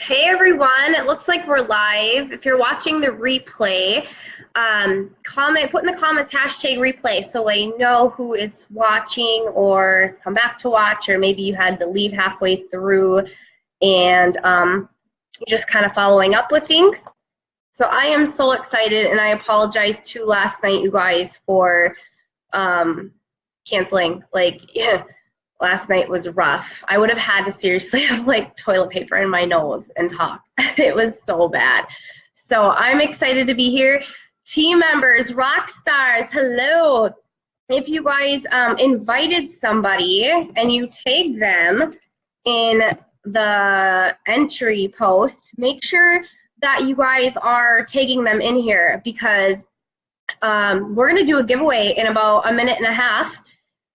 Hey everyone, it looks like we're live. If you're watching the replay, put in the comments hashtag replay so I know who is watching or has come back to watch, or maybe you had to leave halfway through and you're just kind of following up with things. So I am so excited, and I apologize to last night, you guys, for canceling. Last night was rough. I would have had to seriously have like toilet paper in my nose and talk. It was so bad. So I'm excited to be here. Team members, rock stars, hello. If you guys invited somebody and you tagged them in the entry post, make sure that you guys are tagging them in here, because we're going to do a giveaway in about a minute and a half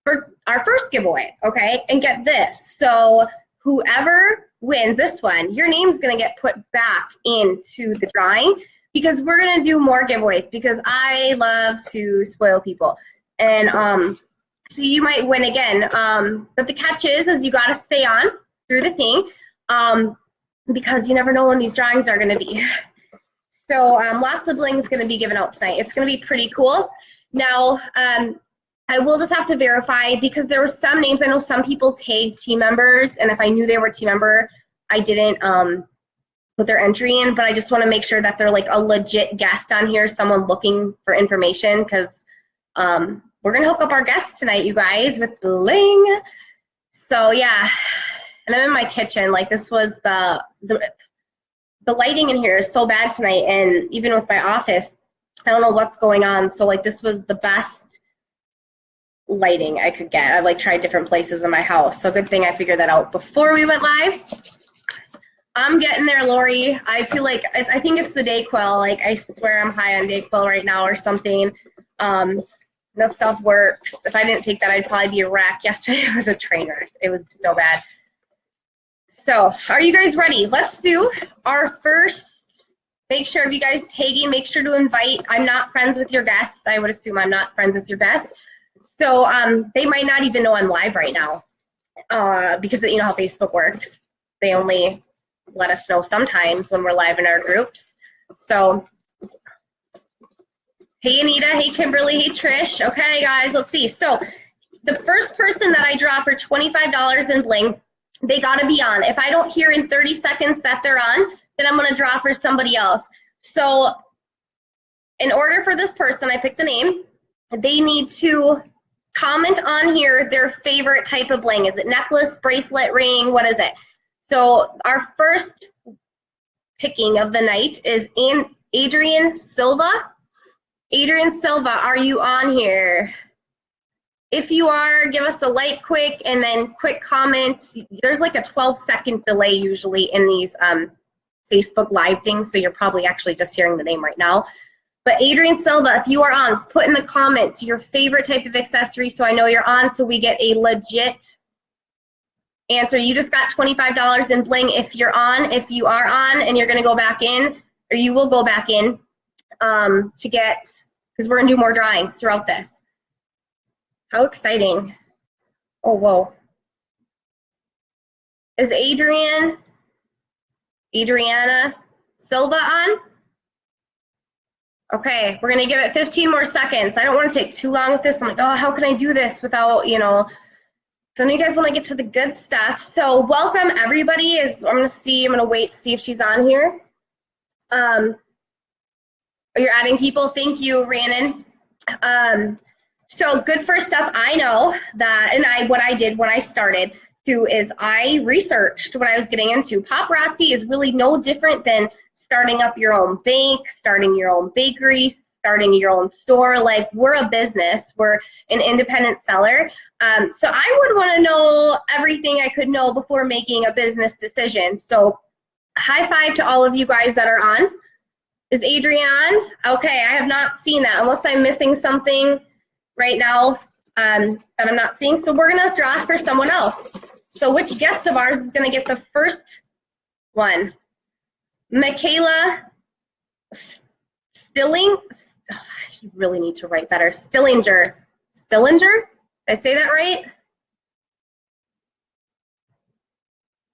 for our first giveaway, okay? And get this, so whoever wins this one, your name's gonna get put back into the drawing, because we're gonna do more giveaways, because I love to spoil people. And so you might win again, but the catch is you gotta stay on through the thing, because you never know when these drawings are gonna be. So lots of bling's gonna be given out tonight. It's gonna be pretty cool. Now, I will just have to verify, because there were some names, I know some people tagged team members, and if I knew they were a team member, I didn't put their entry in, but I just want to make sure that they're like a legit guest on here, someone looking for information, because we're going to hook up our guests tonight, you guys, with bling. So yeah, and I'm in my kitchen. Like, this was the lighting in here is so bad tonight, and even with my office, I don't know what's going on. So like, this was the best lighting I could get. I've like tried different places in my house, so good thing I figured that out before we went live. I'm getting there, Lori. I feel like I think it's the Dayquil. Like, I swear I'm high on Dayquil right now or something. No stuff works. If I didn't take that, I'd probably be a wreck. Yesterday was a train wreck. It was so bad. So are you guys ready? Let's do our first. Make sure, if you guys tagging, make sure to invite. I'm not friends with your guests. I would assume I'm not friends with your guests. So they might not even know I'm live right now, because you know how Facebook works. They only let us know sometimes when we're live in our groups. So, hey Anita, hey Kimberly, hey Trish. Okay guys, let's see. So the first person that I draw for $25 in bling, they gotta be on. If I don't hear in 30 seconds that they're on, then I'm gonna draw for somebody else. So in order for this person, I pick the name, they need to comment on here their favorite type of bling. Is it necklace, bracelet, ring? What is it? So our first picking of the night is Adrian Silva. Adrian Silva, are you on here? If you are, give us a like quick, and then quick comment. There's like a 12-second delay usually in these Facebook Live things, so you're probably actually just hearing the name right now. But Adrian Silva, if you are on, put in the comments your favorite type of accessory so I know you're on, so we get a legit answer. You just got $25 in bling if you're on. If you are on and you're going to go back in, or you will go back in to get, because we're going to do more drawings throughout this. How exciting. Oh, whoa. Is Adriana Silva on? Okay, we're gonna give it 15 more seconds. I don't want to take too long with this. I'm like, oh, how can I do this without, you know? So I know you guys want to get to the good stuff. So welcome everybody. I'm gonna wait to see if she's on here. You're adding people. Thank you, Rhiannon. So good first step. I know that, and what I did when I started too is I researched what I was getting into. Paparazzi is really no different than starting up your own bank, starting your own bakery, starting your own store. Like, we're a business, we're an independent seller. So I would want to know everything I could know before making a business decision. So high five to all of you guys that are on. Is Adrienne on? Okay, I have not seen that, unless I'm missing something right now that I'm not seeing. So we're gonna draw for someone else. So which guest of ours is gonna get the first one? Michaela Stilling. Oh, you really need to write better. Stillinger. Did I say that right?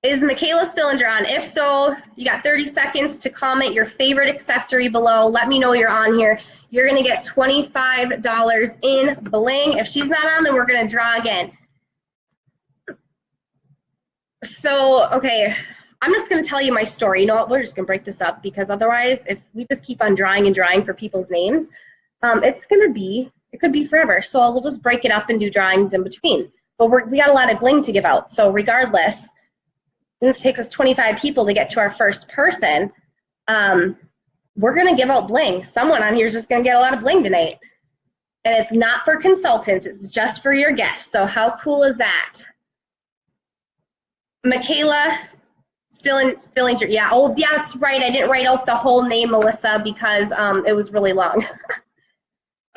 Is Michaela Stillinger on? If so, you got 30 seconds to comment your favorite accessory below. Let me know you're on here. You're going to get $25 in bling. If she's not on, then we're going to draw again. So, okay, I'm just going to tell you my story. You know what? We're just going to break this up because otherwise, if we just keep on drawing and drawing for people's names, it could be forever. So we'll just break it up and do drawings in between. But we got a lot of bling to give out. So regardless, if it takes us 25 people to get to our first person, we're going to give out bling. Someone on here is just going to get a lot of bling tonight. And it's not for consultants. It's just for your guests. So how cool is that? Michaela Stillinger. Yeah. Oh, yeah, that's right. I didn't write out the whole name, Melissa, because it was really long.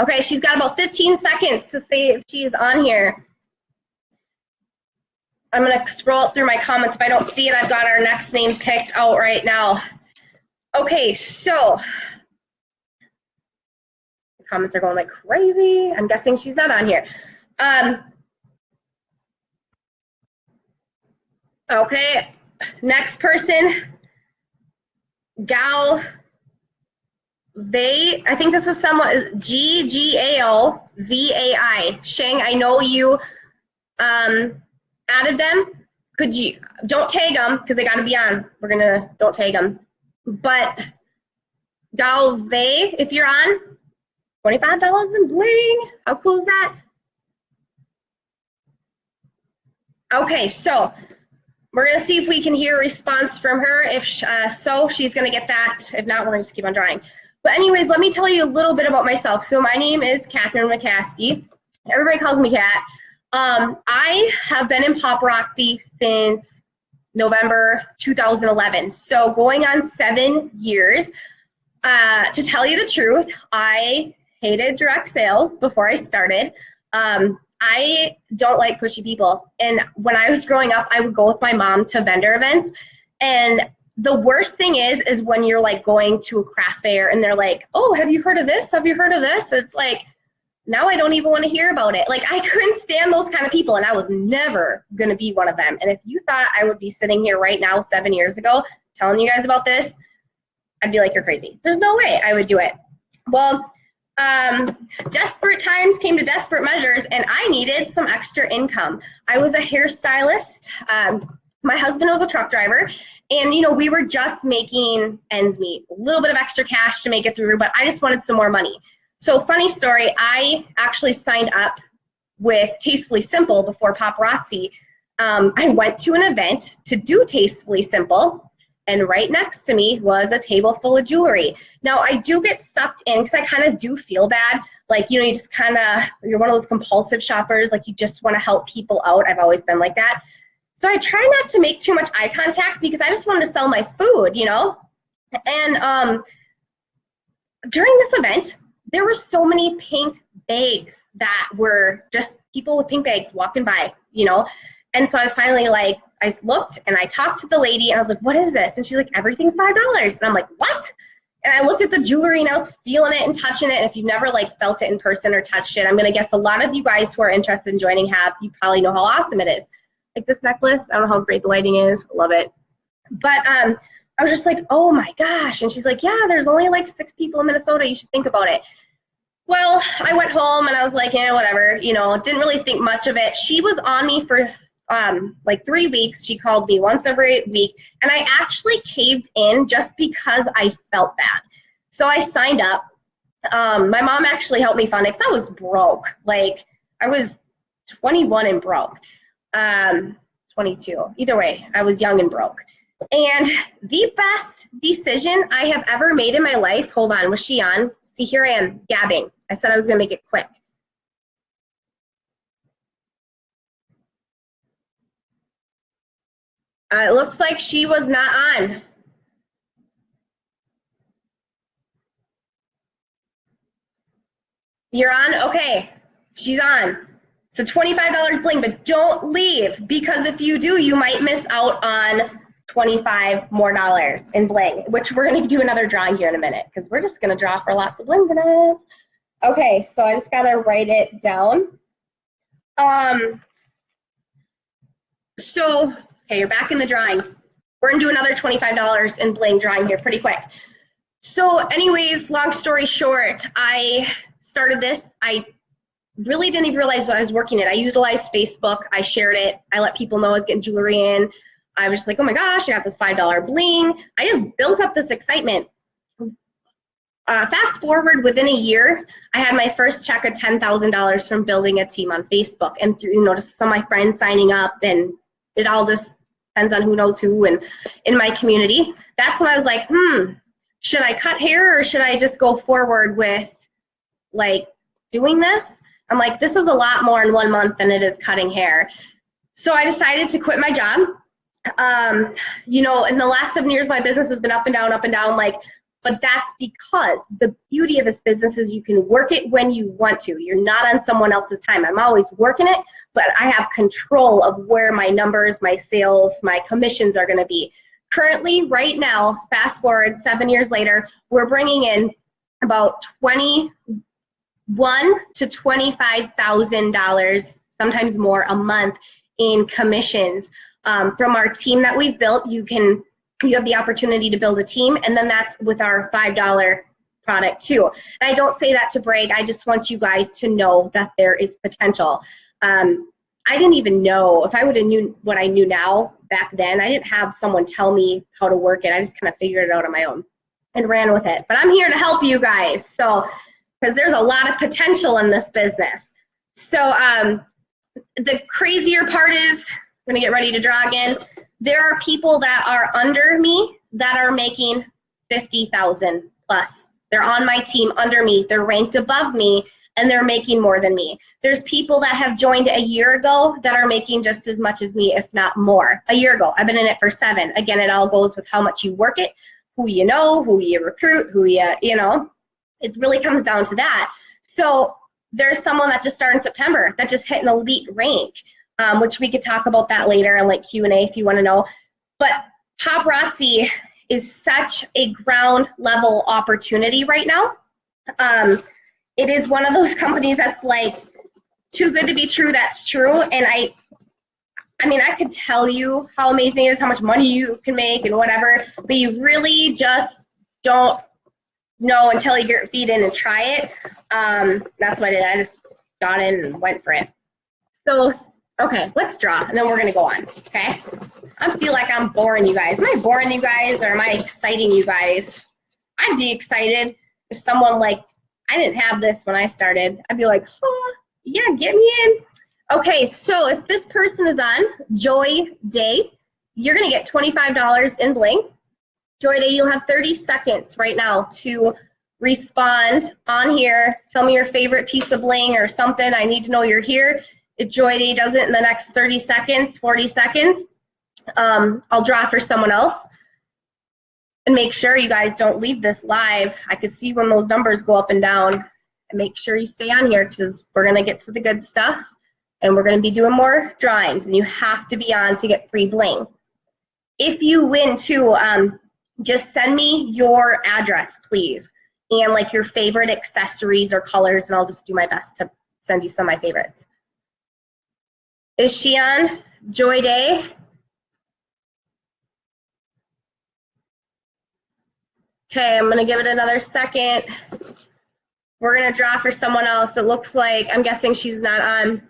Okay, she's got about 15 seconds to say if she's on here. I'm going to scroll up through my comments. If I don't see it, I've got our next name picked out right now. Okay, so the comments are going like crazy. I'm guessing she's not on here. Okay, next person, Gal. I think this is someone, G-G-A-O-V-A-I. Shang, I know you added them. Don't tag them because they got to be on. Don't tag them. But Galve, if you're on, $25 in bling. How cool is that? Okay, so we're going to see if we can hear a response from her. If so, she's going to get that. If not, we're going to just keep on drawing. But anyways, let me tell you a little bit about myself. So my name is Catherine McCaskey. Everybody calls me Cat. I have been in paparazzi since November 2011. So going on 7 years. To tell you the truth, I hated direct sales before I started. I don't like pushy people. And when I was growing up, I would go with my mom to vendor events. And the worst thing is when you're like going to a craft fair and they're like, oh, have you heard of this? Have you heard of this? It's like, now I don't even want to hear about it. Like, I couldn't stand those kind of people, and I was never going to be one of them. And if you thought I would be sitting here right now 7 years ago telling you guys about this, I'd be like, you're crazy. There's no way I would do it. Well, desperate times came to desperate measures, and I needed some extra income. I was a hairstylist. My husband was a truck driver, and, you know, we were just making ends meet, a little bit of extra cash to make it through, but I just wanted some more money. So funny story, I actually signed up with Tastefully Simple before Paparazzi. I went to an event to do Tastefully Simple, and right next to me was a table full of jewelry. Now, I do get sucked in because I kind of do feel bad. Like, you know, you just kind of, you're one of those compulsive shoppers, like you just want to help people out. I've always been like that. So I try not to make too much eye contact because I just wanted to sell my food, you know? And during this event, there were so many pink bags that were just people with pink bags walking by, you know? And so I was finally like, I looked and I talked to the lady and I was like, what is this? And she's like, everything's $5. And I'm like, what? And I looked at the jewelry and I was feeling it and touching it. And if you've never like felt it in person or touched it, I'm gonna guess a lot of you guys who are interested in joining have, you probably know how awesome it is. Like this necklace, I don't know how great the lighting is, love it. But I was just like, oh my gosh. And she's like, yeah, there's only like 6 people in Minnesota, you should think about it. Well, I went home and I was like, yeah, whatever, you know, didn't really think much of it. She was on me for like 3 weeks. She called me once every week, and I actually caved in just because I felt bad. So I signed up. My mom actually helped me fund it because I was broke. Like, I was 21 and broke. 22. Either way, I was young and broke. And the best decision I have ever made in my life, hold on, was she on? See, here I am, gabbing. I said I was gonna make it quick. It looks like she was not on. You're on? Okay, she's on. So $25 bling, but don't leave, because if you do, you might miss out on $25 more in bling, which we're gonna do another drawing here in a minute, because we're just gonna draw for lots of bling tonight. Okay, so I just gotta write it down. So Okay, you're back in the drawing. We're gonna do another $25 in bling drawing here pretty quick. So anyways, long story short, I started this. I really didn't even realize what I was working at. I utilized Facebook. I shared it. I let people know I was getting jewelry in. I was just like, oh my gosh, I got this $5 bling. I just built up this excitement. Fast forward, within a year, I had my first check of $10,000 from building a team on Facebook, and through, just some of my friends signing up, and it all just depends on who knows who and in my community. That's when I was like, should I cut hair or should I just go forward with like doing this? I'm like, this is a lot more in 1 month than it is cutting hair. So I decided to quit my job. In the last 7 years, my business has been up and down, but that's because the beauty of this business is you can work it when you want to. You're not on someone else's time. I'm always working it, but I have control of where my numbers, my sales, my commissions are going to be. Currently, right now, fast forward 7 years later, we're bringing in about $21,000 to $25,000, sometimes more a month in commissions from our team that we've built. You have the opportunity to build a team, and then that's with our $5 product too. And I don't say that to brag. I just want you guys to know that there is potential. I didn't even know, if I would have knew what I knew now back then, I didn't have someone tell me how to work it. I just kind of figured it out on my own and ran with it. But I'm here to help you guys, so because there's a lot of potential in this business. So the crazier part is, I'm gonna get ready to draw again. There are people that are under me that are making 50,000 plus. They're on my team under me. They're ranked above me, and they're making more than me. There's people that have joined a year ago that are making just as much as me, if not more. A year ago, I've been in it for 7. Again, it all goes with how much you work it, who you know, who you recruit, it really comes down to that. So there's someone that just started in September that just hit an elite rank, which we could talk about that later in Q&A if you want to know. But Paparazzi is such a ground level opportunity right now. It is one of those companies that's too good to be true. That's true. And I could tell you how amazing it is, how much money you can make and whatever, but you really just don't know until you get your feet in and try it. That's what I did. I just got in and went for it. So, okay, let's draw, and then we're going to go on, okay? I feel like I'm boring you guys. Am I boring you guys, or am I exciting you guys? I'd be excited if someone I didn't have this when I started. I'd be like, oh, yeah, get me in. Okay, so if this person is on Joy Day, you're going to get $25 in bling. Joy Day, you'll have 30 seconds right now to respond on here. Tell me your favorite piece of bling or something. I need to know you're here. If Joy Day does it in the next 30 seconds, 40 seconds, I'll draw for someone else. And make sure you guys don't leave this live. I could see when those numbers go up and down. And make sure you stay on here, because we're going to get to the good stuff. And we're going to be doing more drawings. And you have to be on to get free bling. If you win too, just send me your address, please. And your favorite accessories or colors. And I'll just do my best to send you some of my favorites. Is she on? Joy Day? Okay, I'm going to give it another second. We're going to draw for someone else. It looks like, I'm guessing she's not on.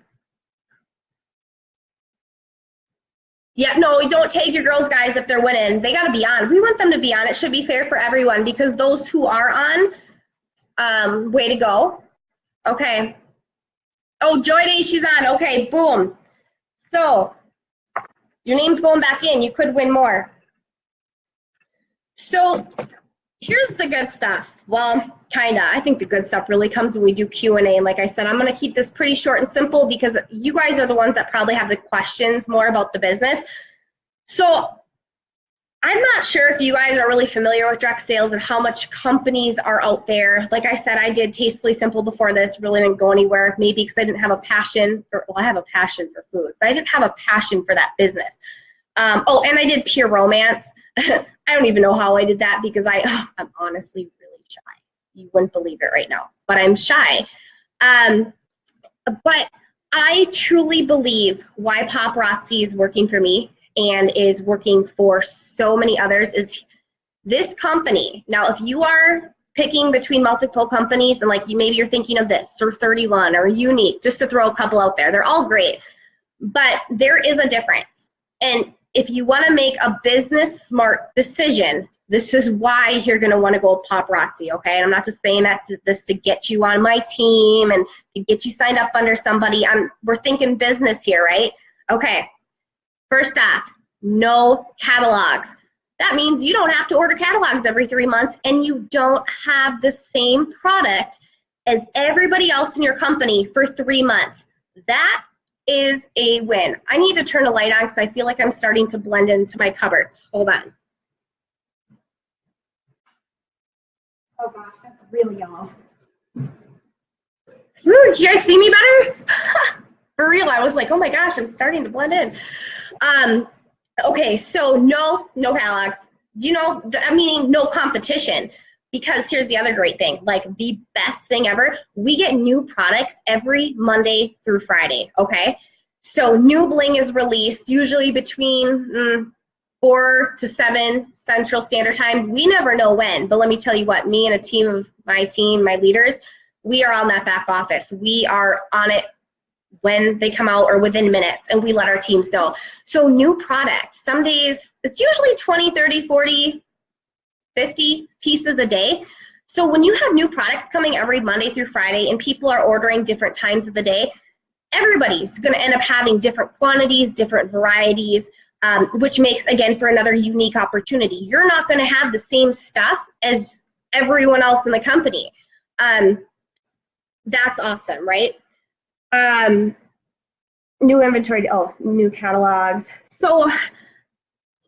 Yeah, no, don't tag your girls, guys, if they're winning. They got to be on. We want them to be on. It should be fair for everyone, because those who are on, way to go. Okay. Oh, Joy Day, she's on. Okay, boom. So your name's going back in. You could win more. So here's the good stuff. Well, kind of. I think the good stuff really comes when we do Q&A. And like I said, I'm going to keep this pretty short and simple, because you guys are the ones that probably have the questions more about the business. So I'm not sure if you guys are really familiar with direct sales and how much companies are out there. Like I said, I did Tastefully Simple before this, really didn't go anywhere, maybe because I didn't have a passion for, well, I have a passion for food, but I didn't have a passion for that business. Oh, and I did Pure Romance. I don't even know how I did that, because I'm honestly really shy. You wouldn't believe it right now, but I'm shy. But I truly believe why Paparazzi is working for me and is working for so many others is this company. Now, if you are picking between multiple companies and like maybe you're thinking of this or 31 or Unique, just to throw a couple out there, they're all great, but there is a difference. And if you want to make a business smart decision, this is why you're going to want to go with Paparazzi, okay? And I'm not just saying that to get you on my team and to get you signed up under somebody. We're thinking business here, right? Okay, first off, no catalogs. That means you don't have to order catalogs every 3 months, and you don't have the same product as everybody else in your company for 3 months. That is a win. I need to turn the light on because I feel like I'm starting to blend into my cupboards. Hold on. Oh gosh, that's really yellow. Woo, do you guys see me better? For real, I was like, oh my gosh, I'm starting to blend in. Okay, so no catalogs. You know, meaning no competition. Because here's the other great thing, like the best thing ever, we get new products every Monday through Friday, okay? So new bling is released usually between 4 to 7 Central Standard Time. We never know when, but let me tell you what, me and a team of my leaders, we are on that back office. We are on it when they come out or within minutes, and we let our teams know. So new product, some days it's usually 20, 30, 40, 50 pieces a day. So when you have new products coming every Monday through Friday and people are ordering different times of the day, everybody's going to end up having different quantities, different varieties, which makes, again, for another unique opportunity. You're not going to have the same stuff as everyone else in the company. That's awesome, right? New inventory, new catalogs. So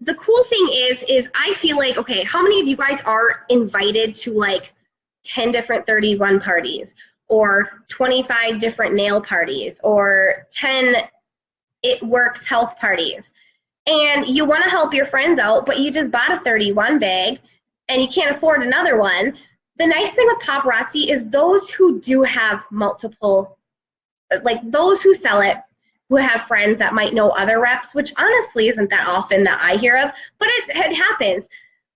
the cool thing is I feel like, okay, how many of you guys are invited to like 10 different 31 parties or 25 different nail parties or 10 It Works health parties? And you want to help your friends out, but you just bought a 31 bag and you can't afford another one. The nice thing with Paparazzi is those who do have multiple, like those who sell it, who have friends that might know other reps, which honestly isn't that often that I hear of, but it happens.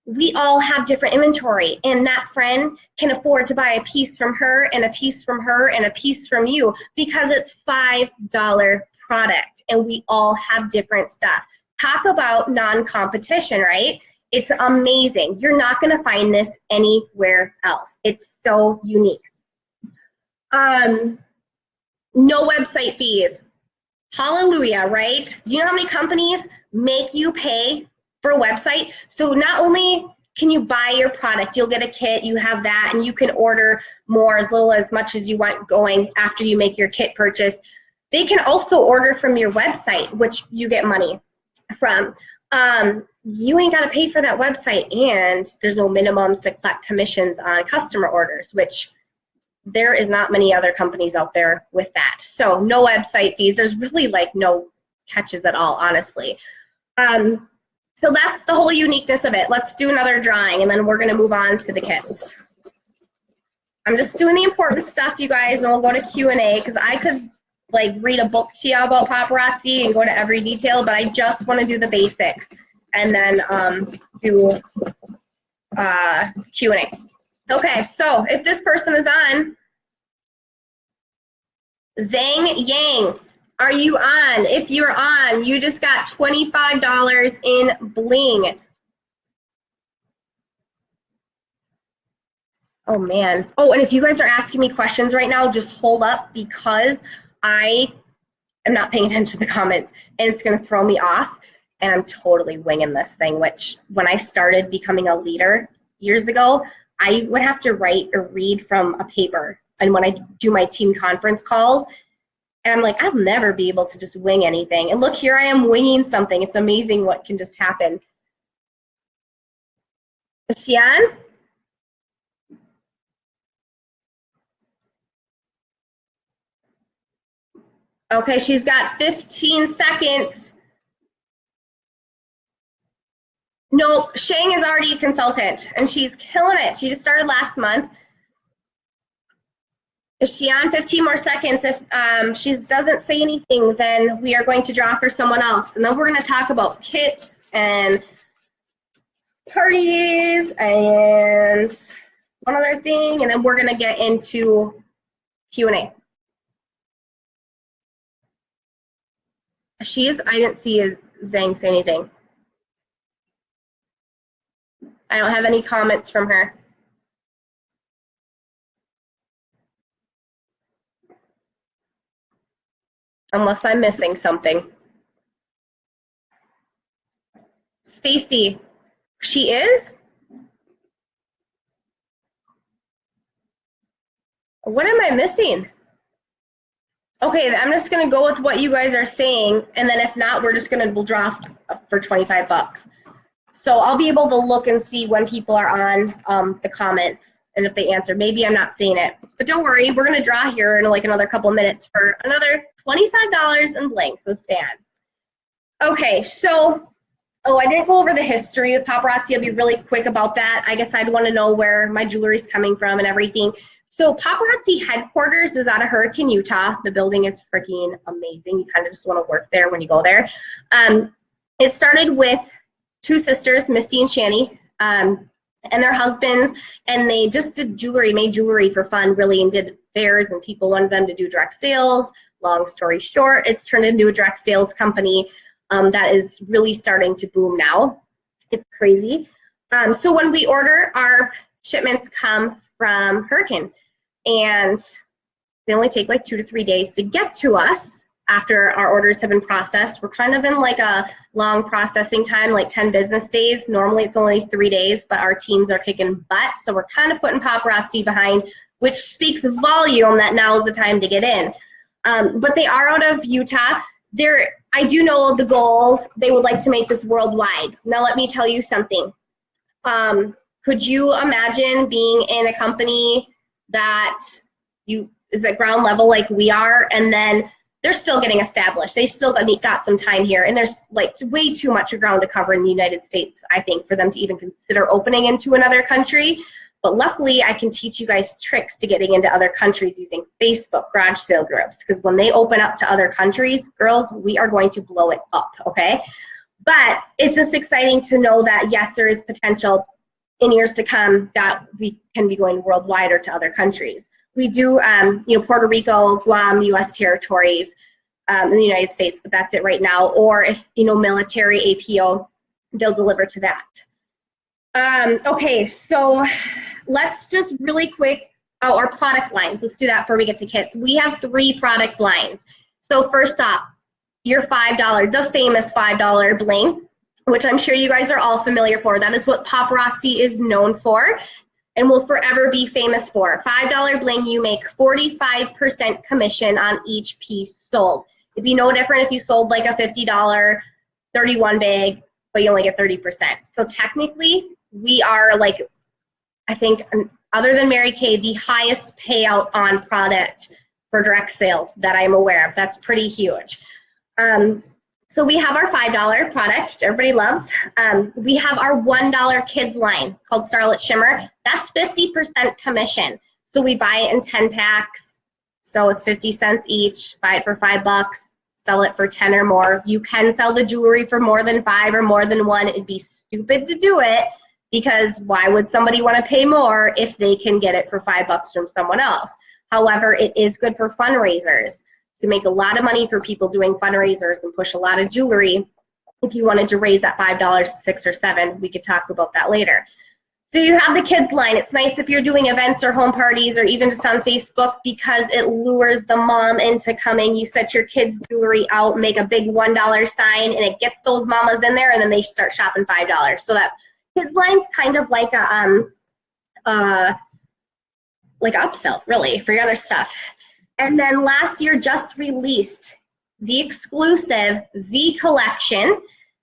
We all have different inventory, and that friend can afford to buy a piece from her and a piece from her and a piece from you because it's $5 product, and we all have different stuff. Talk about non-competition, right? It's amazing. You're not going to find this anywhere else. It's so unique. No website fees. Hallelujah, right? Do you know how many companies make you pay for a website? So not only can you buy your product, you'll get a kit, you have that, and you can order more, as little as much as you want going after you make your kit purchase. They can also order from your website, which you get money from. You ain't got to pay for that website, and there's no minimums to collect commissions on customer orders, which there is not many other companies out there with that. So no website fees. There's really like no catches at all, honestly. So that's the whole uniqueness of it. Let's do another drawing, and then we're going to move on to the kits. I'm just doing the important stuff, you guys, and we'll go to Q&A, because I could like read a book to you about Paparazzi and go to every detail, but I just want to do the basics and then do Q&A. Okay, so if this person is on, Zhang Yang, are you on? If you're on, you just got $25 in bling. Oh man. Oh, and if you guys are asking me questions right now, just hold up, because I am not paying attention to the comments and it's going to throw me off, and I'm totally winging this thing, which when I started becoming a leader years ago, I would have to write or read from a paper. And when I do my team conference calls, and I'm like, I'll never be able to just wing anything. And look, here I am winging something. It's amazing what can just happen. Is she on? Okay, she's got 15 seconds. No, Shang is already a consultant, and she's killing it. She just started last month. Is she on? 15 more seconds. If she doesn't say anything, then we are going to draw for someone else. And then we're going to talk about kits and parties and one other thing, and then we're going to get into Q&A. I didn't see Zhang say anything. I don't have any comments from her. Unless I'm missing something. Stacy, she is? What am I missing? Okay, I'm just gonna go with what you guys are saying, and then if not, we'll draw for 25 bucks. So I'll be able to look and see when people are on the comments and if they answer. Maybe I'm not seeing it, but don't worry, we're gonna draw here in like another couple minutes for another $25 in blank, so stand. Okay, so, I didn't go over the history of Paparazzi. I'll be really quick about that. I guess I'd want to know where my jewelry's coming from and everything. So Paparazzi headquarters is out of Hurricane, Utah. The building is freaking amazing. You kind of just want to work there when you go there. It started with two sisters, Misty and Shani, and their husbands, and they just did jewelry, made jewelry for fun, really, and did fairs, and people wanted them to do direct sales. Long story short, it's turned into a direct sales company that is really starting to boom now. It's crazy. So when we order, our shipments come from Hurricane, and they only take like 2 to 3 days to get to us after our orders have been processed. We're kind of in like a long processing time, like 10 business days. Normally it's only 3 days, but our teams are kicking butt, so we're kind of putting Paparazzi behind, which speaks volume that now is the time to get in. But they are out of Utah. I do know the goals. They would like to make this worldwide. Now let me tell you something. Could you imagine being in a company that is at ground level like we are, and then they're still getting established. They still got some time here, and there's like way too much ground to cover in the United States, I think, for them to even consider opening into another country. But luckily, I can teach you guys tricks to getting into other countries using Facebook garage sale groups, because when they open up to other countries, girls, we are going to blow it up, okay? But it's just exciting to know that, yes, there is potential in years to come that we can be going worldwide or to other countries. We do, Puerto Rico, Guam, U.S. territories in the United States, but that's it right now. Or if, military APO, they'll deliver to that. Okay, so let's just really quick, our product lines. Let's do that before we get to kits. We have 3 product lines. So first off, your $5, the famous $5 bling, which I'm sure you guys are all familiar for. That is what Paparazzi is known for and will forever be famous for. $5 bling, you make 45% commission on each piece sold. It'd be no different if you sold like a $50 31 bag, but you only get 30%. So technically, we are like, I think, other than Mary Kay, the highest payout on product for direct sales that I'm aware of. That's pretty huge. So we have our $5 product, which everybody loves. We have our $1 kids line called Starlit Shimmer. That's 50% commission. So we buy it in 10 packs. So it's 50 cents each. Buy it for $5, sell it for 10 or more. You can sell the jewelry for more than 5 or more than 1. It'd be stupid to do it, because why would somebody want to pay more if they can get it for $5 from someone else? However, it is good for fundraisers. You make a lot of money for people doing fundraisers and push a lot of jewelry. If you wanted to raise that $5 to 6 or 7, we could talk about that later. So you have the kids line. It's nice if you're doing events or home parties or even just on Facebook, because it lures the mom into coming. You set your kids' jewelry out, make a big $1 sign, and it gets those mamas in there, and then they start shopping $5. So that kids line's kind of like a upsell, really, for your other stuff. And then last year just released the exclusive Z collection.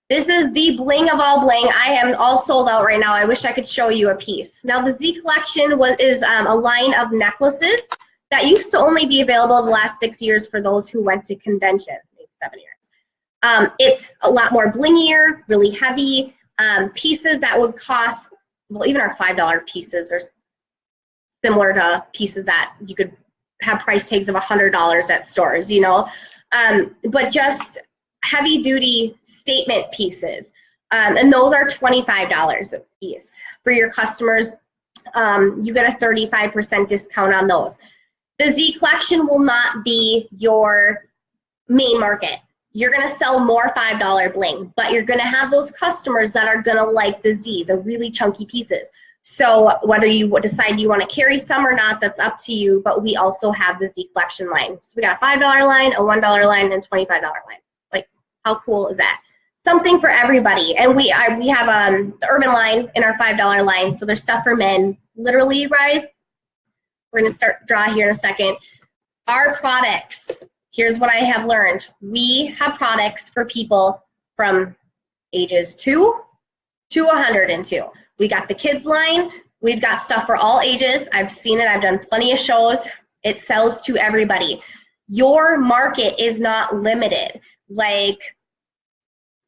This is the bling of all bling. I am all sold out right now. I wish I could show you a piece. Now the Z collection is a line of necklaces that used to only be available the last 6 years for those who went to convention, maybe 7 years. It's a lot more blingier, really heavy pieces that would cost, well, even our $5 pieces are similar to pieces that you could have price tags of $100 at stores, you know. But just heavy duty statement pieces. And those are $25 a piece. For your customers, you get a 35% discount on those. The Z collection will not be your main market. You're gonna sell more $5 bling, but you're gonna have those customers that are gonna like the Z, the really chunky pieces. So whether you decide you wanna carry some or not, that's up to you, but we also have the Z collection line. So we got a $5 line, a $1 line, and a $25 line. Like, how cool is that? Something for everybody. And we have the urban line in our $5 line, so there's stuff for men. Literally, you guys, we're gonna start draw here in a second. Our products, here's what I have learned. We have products for people from ages 2 to 102. We got the kids line. We've got stuff for all ages. I've seen it. I've done plenty of shows. It sells to everybody. Your market is not limited. Like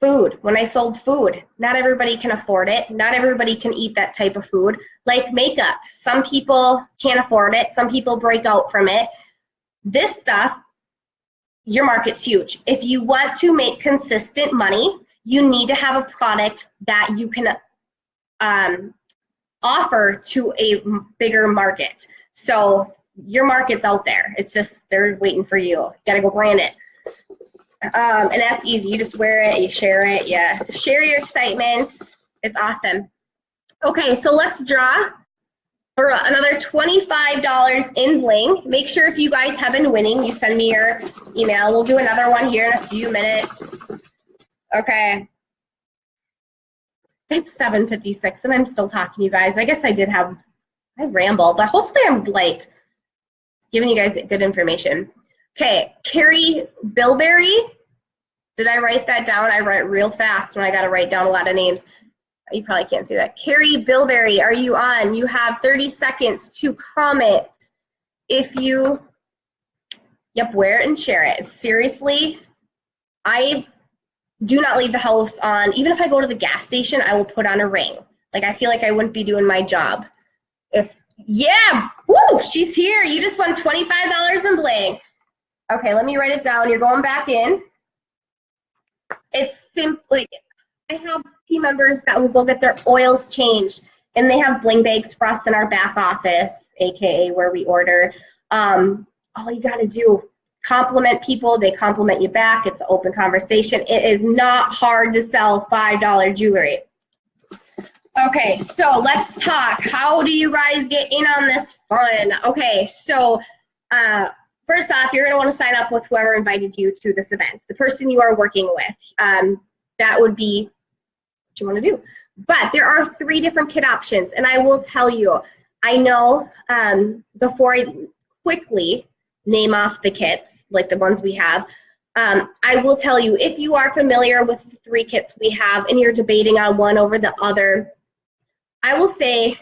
food, when I sold food, not everybody can afford it. Not everybody can eat that type of food. Like makeup, some people can't afford it. Some people break out from it. This stuff, your market's huge. If you want to make consistent money, you need to have a product that you can offer to a bigger market. So your market's out there. It's just, they're waiting for you. You gotta go brand it. And that's easy. You just wear it, you share it, yeah. Share your excitement. It's awesome. Okay, so let's draw for another $25 in bling. Make sure if you guys have been winning, you send me your email. We'll do another one here in a few minutes. Okay. It's 7:56 and I'm still talking to you guys. I guess I rambled, but hopefully I'm like giving you guys good information. Okay, Carrie Bilberry. Did I write that down? I write real fast when I got to write down a lot of names. You probably can't see that. Carrie Bilberry, are you on? You have 30 seconds to comment. If you, wear it and share it. Seriously, I do not leave the house on, even if I go to the gas station, I will put on a ring. Like, I feel like I wouldn't be doing my job. Yeah, woo, she's here. You just won $25 in bling. Okay, let me write it down. You're going back in. It's simply, I have team members that will go get their oils changed, and they have bling bags for us in our back office, AKA where we order. All you gotta do, compliment people, they compliment you back. It's an open conversation. It is not hard to sell $5 jewelry. Okay, so let's talk. How do you guys get in on this fun? Okay, so first off, you're going to want to sign up with whoever invited you to this event, the person you are working with. That would be what you want to do. But there are 3 different kit options, and I will tell you, I know before I quickly name off the kits, like the ones we have, I will tell you, if you are familiar with the 3 kits we have and you're debating on one over the other, I will say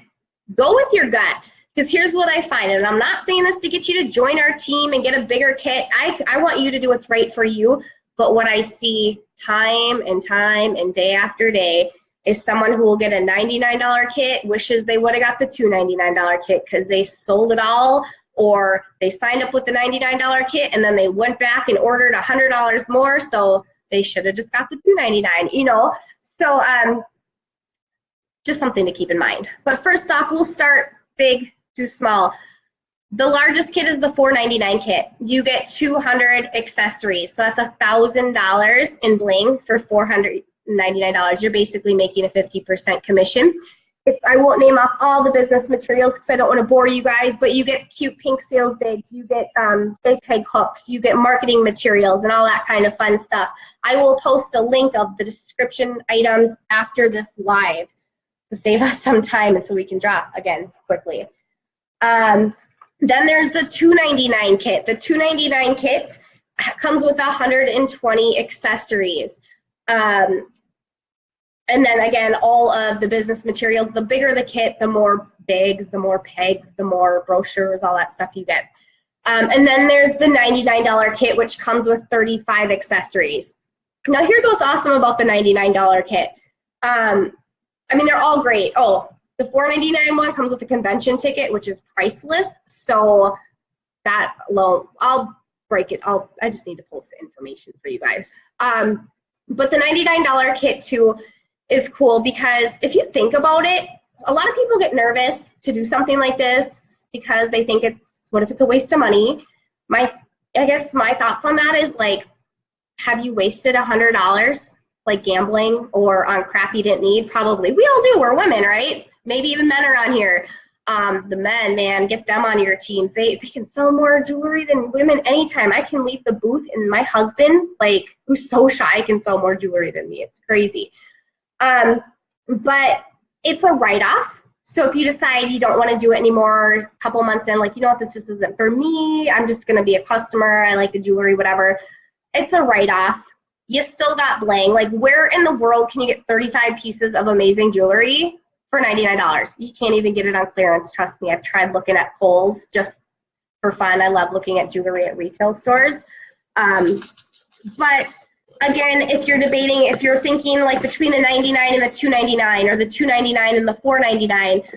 go with your gut. Because here's what I find, and I'm not saying this to get you to join our team and get a bigger kit. I want you to do what's right for you, but what I see time and day after day is someone who will get a $99 kit, wishes they would have got the $299 kit because they sold it all, or they signed up with the $99 kit and then they went back and ordered $100 more, so they should have just got the $299, you know? So just something to keep in mind. But first off, we'll start big to small. The largest kit is the $499 kit. You get 200 accessories, so that's $1,000 in bling for $499. You're basically making a 50% commission. I won't name off all the business materials because I don't want to bore you guys, but you get cute pink sales bags, you get fake peg hooks, you get marketing materials and all that kind of fun stuff. I will post a link of the description items after this live to save us some time and so we can drop again quickly. Then there's the $299 kit. The $299 kit comes with 120 accessories. And then again, all of the business materials. The bigger the kit, the more bags, the more pegs, the more brochures, all that stuff you get. And then there's the $99 kit, which comes with 35 accessories. Now here's what's awesome about the $99 kit. I mean, they're all great. Oh, the $499 one comes with a convention ticket, which is priceless. So that alone, I'll break it. I just need to post the information for you guys. But the $99 kit too is cool because if you think about it, a lot of people get nervous to do something like this because they think what if it's a waste of money? I guess my thoughts on that is like, have you wasted $100 like gambling or on crap you didn't need? Probably. We all do. We're women, right? Maybe even men are on here. The men, man, get them on your teams. They can sell more jewelry than women anytime. I can leave the booth and my husband, like, who's so shy, can sell more jewelry than me. It's crazy. But it's a write-off. So if you decide you don't want to do it anymore, a couple months in, like, you know what, this just isn't for me. I'm just going to be a customer. I like the jewelry, whatever. It's a write-off. You still got bling. Like, where in the world can you get 35 pieces of amazing jewelry for $99? You can't even get it on clearance. Trust me, I've tried looking at Kohl's just for fun. I love looking at jewelry at retail stores. But again, if you're debating, if you're thinking like between the $99 and the $299 or the $299 and the $499,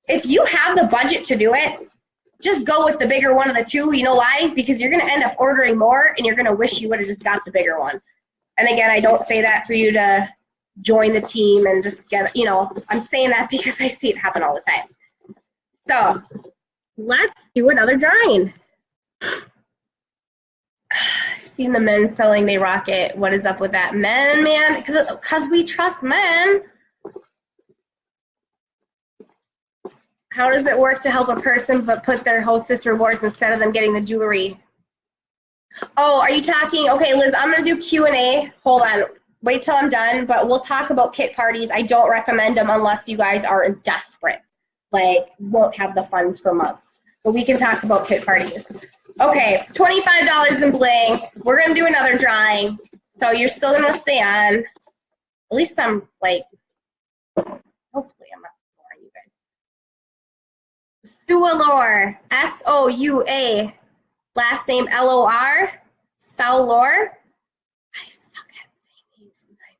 if you have the budget to do it, just go with the bigger one of the two. You know why? Because you're going to end up ordering more and you're going to wish you would have just got the bigger one. And again, I don't say that for you to join the team and just get, you know, I'm saying that because I see it happen all the time. So let's do another drawing. Seen the men selling, they rock it. What is up with that? Men, man, because we trust men. How does it work to help a person but put their hostess rewards instead of them getting the jewelry? Oh, are you talking? Okay, Liz, I'm going to do Q&A. Hold on. Wait till I'm done, but we'll talk about kit parties. I don't recommend them unless you guys are desperate, like won't have the funds for months. But we can talk about kit parties. Okay, $25 in bling. We're going to do another drawing. So you're still going to stay on. At least I'm like, hopefully I'm not boring you guys. Sualor, S-O-U-A, last name L-O-R, Saulor. I suck at saying names sometimes.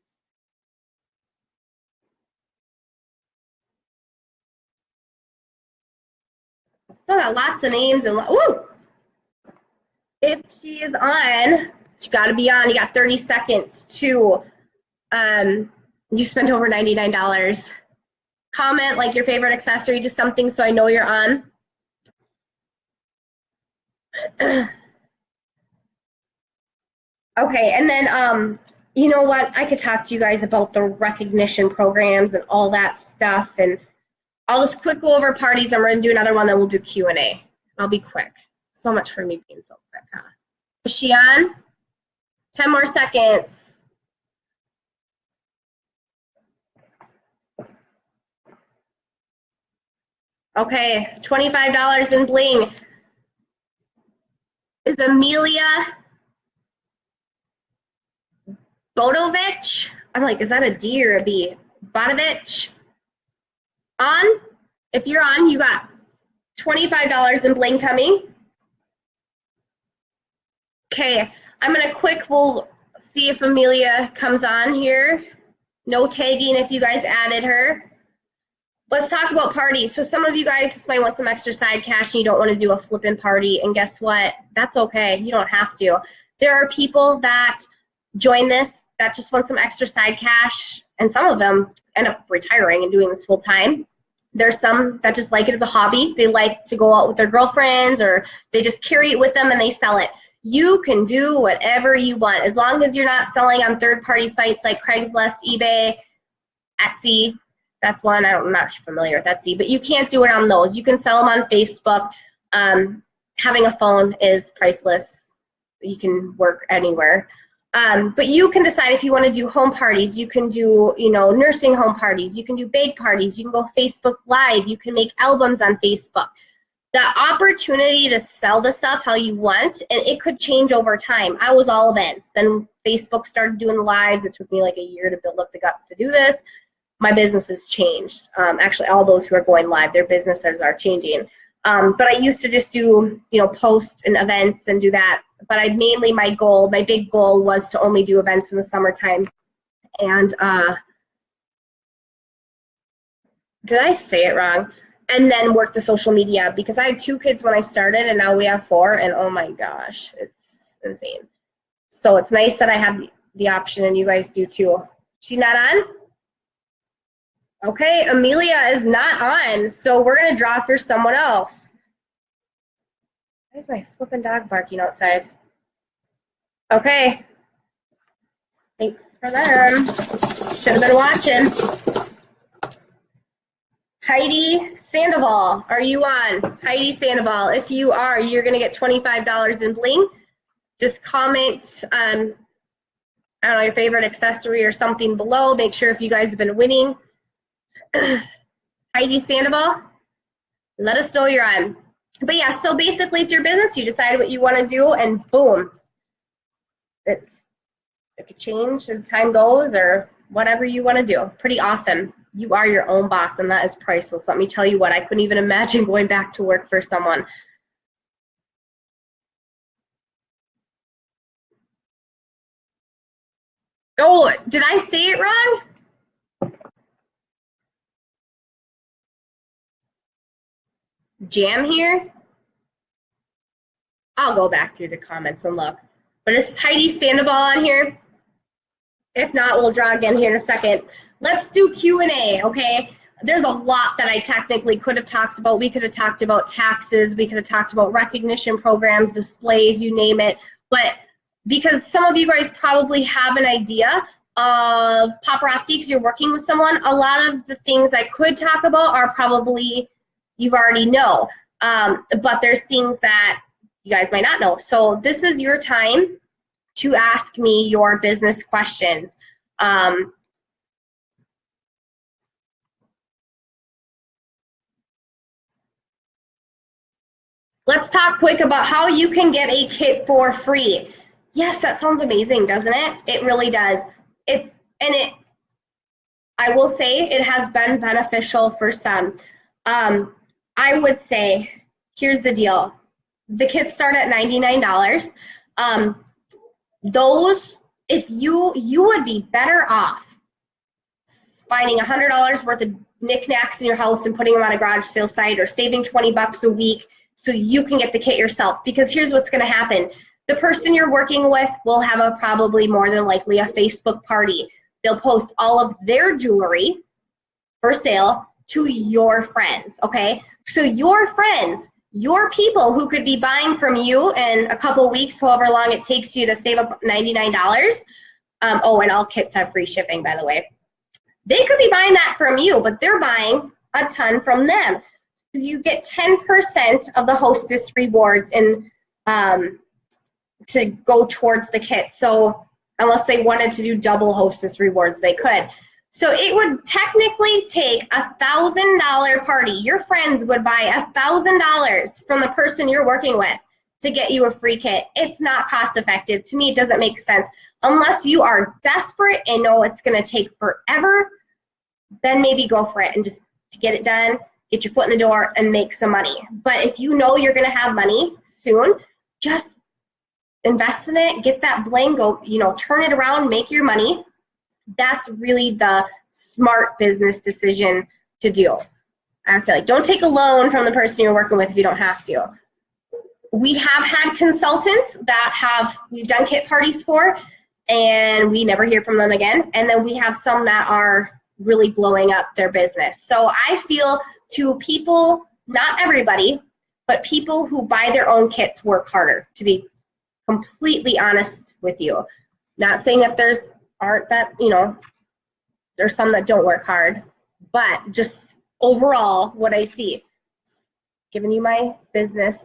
Still got lots of names and woo! If she is on, she got to be on. You got 30 seconds to, you spent over $99. Comment like your favorite accessory, just something so I know you're on. Okay, and then, you know what? I could talk to you guys about the recognition programs and all that stuff, and I'll just quick go over parties, and we're going to do another one, then we'll do Q&A. I'll be quick. So much for me being so quick, huh? Is she on? 10 more seconds. Okay, $25 in bling. Is Amelia Bodovich? I'm like, is that a D or a B? Bodovich? On? If you're on, you got $25 in bling coming. Okay, I'm gonna we'll see if Amelia comes on here. No tagging if you guys added her. Let's talk about parties. So some of you guys just might want some extra side cash and you don't want to do a flipping party, and guess what? That's okay, you don't have to. There are people that join this that just want some extra side cash, and some of them end up retiring and doing this full time. There's some that just like it as a hobby. They like to go out with their girlfriends, or they just carry it with them and they sell it. You can do whatever you want as long as you're not selling on third-party sites like Craigslist, eBay, Etsy. That's one. I'm not familiar with Etsy, but you can't do it on those. You can sell them on Facebook. Having a phone is priceless. You can work anywhere. But you can decide if you want to do home parties. You can do, you know, nursing home parties. You can do bake parties. You can go Facebook Live. You can make albums on Facebook. The opportunity to sell the stuff how you want, and it could change over time. I was all events. Then Facebook started doing the lives. It took me like a year to build up the guts to do this. My business has changed. Actually, all those who are going live, their businesses are changing. But I used to just do, you know, post and events and do that. But I mainly, my big goal was to only do events in the summertime. And did I say it wrong? and then work the social media, because I had 2 kids when I started and now we have 4, and oh my gosh, it's insane. So it's nice that I have the option and you guys do too. She not on? Okay, Amelia is not on, so we're gonna draw for someone else. Why is my flipping dog barking outside? Okay. Thanks for them. Should have been watching. Heidi Sandoval, are you on? Heidi Sandoval, if you are, you're gonna get $25 in bling. Just comment, I don't know, your favorite accessory or something below. Make sure if you guys have been winning. Heidi Sandoval, let us know you're on. But yeah, so basically it's your business. You decide what you want to do, and boom. It could change as time goes, or whatever you want to do. Pretty awesome. You are your own boss, and that is priceless. Let me tell you what, I couldn't even imagine going back to work for someone. Oh, did I say it wrong? Jam here? I'll go back through the comments and look. But is Heidi Sandoval on here? If not, we'll draw again here in a second. Let's do Q&A, okay? There's a lot that I technically could have talked about. We could have talked about taxes. We could have talked about recognition programs, displays, you name it. But because some of you guys probably have an idea of paparazzi because you're working with someone, a lot of the things I could talk about are probably you've already know. But there's things that you guys might not know. So this is your time to ask me your business questions. Let's talk quick about how you can get a kit for free. Yes, that sounds amazing, doesn't it? It really does. I will say it has been beneficial for some. I would say, here's the deal. The kits start at $99. Those, if you would be better off finding $100 worth of knickknacks in your house and putting them on a garage sale site, or saving 20 bucks a week so you can get the kit yourself. Because here's what's going to happen. The person you're working with will have probably more than likely a Facebook party. They'll post all of their jewelry for sale to your friends, okay? So your friends, your people who could be buying from you in a couple weeks, however long it takes you to save up $99. Oh, and all kits have free shipping, by the way. They could be buying that from you, but they're buying a ton from them. You get 10% of the hostess rewards to go towards the kit. So unless they wanted to do double hostess rewards, they could. So it would technically take $1,000 party. Your friends would buy $1,000 from the person you're working with to get you a free kit. It's not cost effective. To me, it doesn't make sense. Unless you are desperate and know it's going to take forever, then maybe go for it and just to get it done, get your foot in the door and make some money. But if you know you're going to have money soon, just invest in it, get that bling, go, turn it around, make your money. That's really the smart business decision to do. I feel like don't take a loan from the person you're working with if you don't have to. We have had consultants that we've done kit parties for, and we never hear from them again. And then we have some that are really blowing up their business. So I feel to people, not everybody, but people who buy their own kits work harder, to be completely honest with you. Not saying that there's some that don't work hard, but just overall what I see. Giving you my business.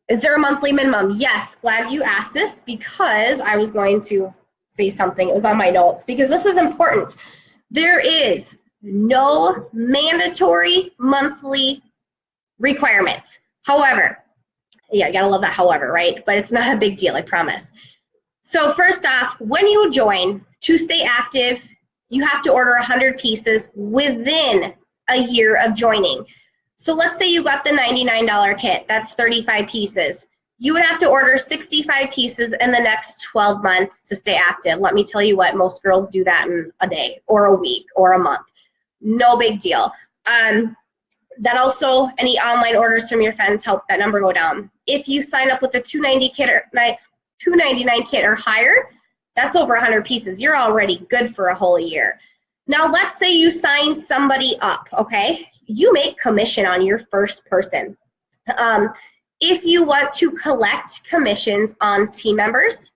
Is there a monthly minimum? Yes, glad you asked this because I was going to say something. It was on my notes because this is important. There is no mandatory monthly requirements. However, yeah, you gotta love that however, right? But it's not a big deal, I promise. So first off, when you join, to stay active, you have to order 100 pieces within a year of joining. So let's say you got the $99 kit, that's 35 pieces. You would have to order 65 pieces in the next 12 months to stay active. Let me tell you what, most girls do that in a day or a week or a month. No big deal. That also, any online orders from your friends help that number go down. If you sign up with a $299 kit or higher, that's over 100 pieces. You're already good for a whole year. Now, let's say you sign somebody up, okay? You make commission on your first person. If you want to collect commissions on team members,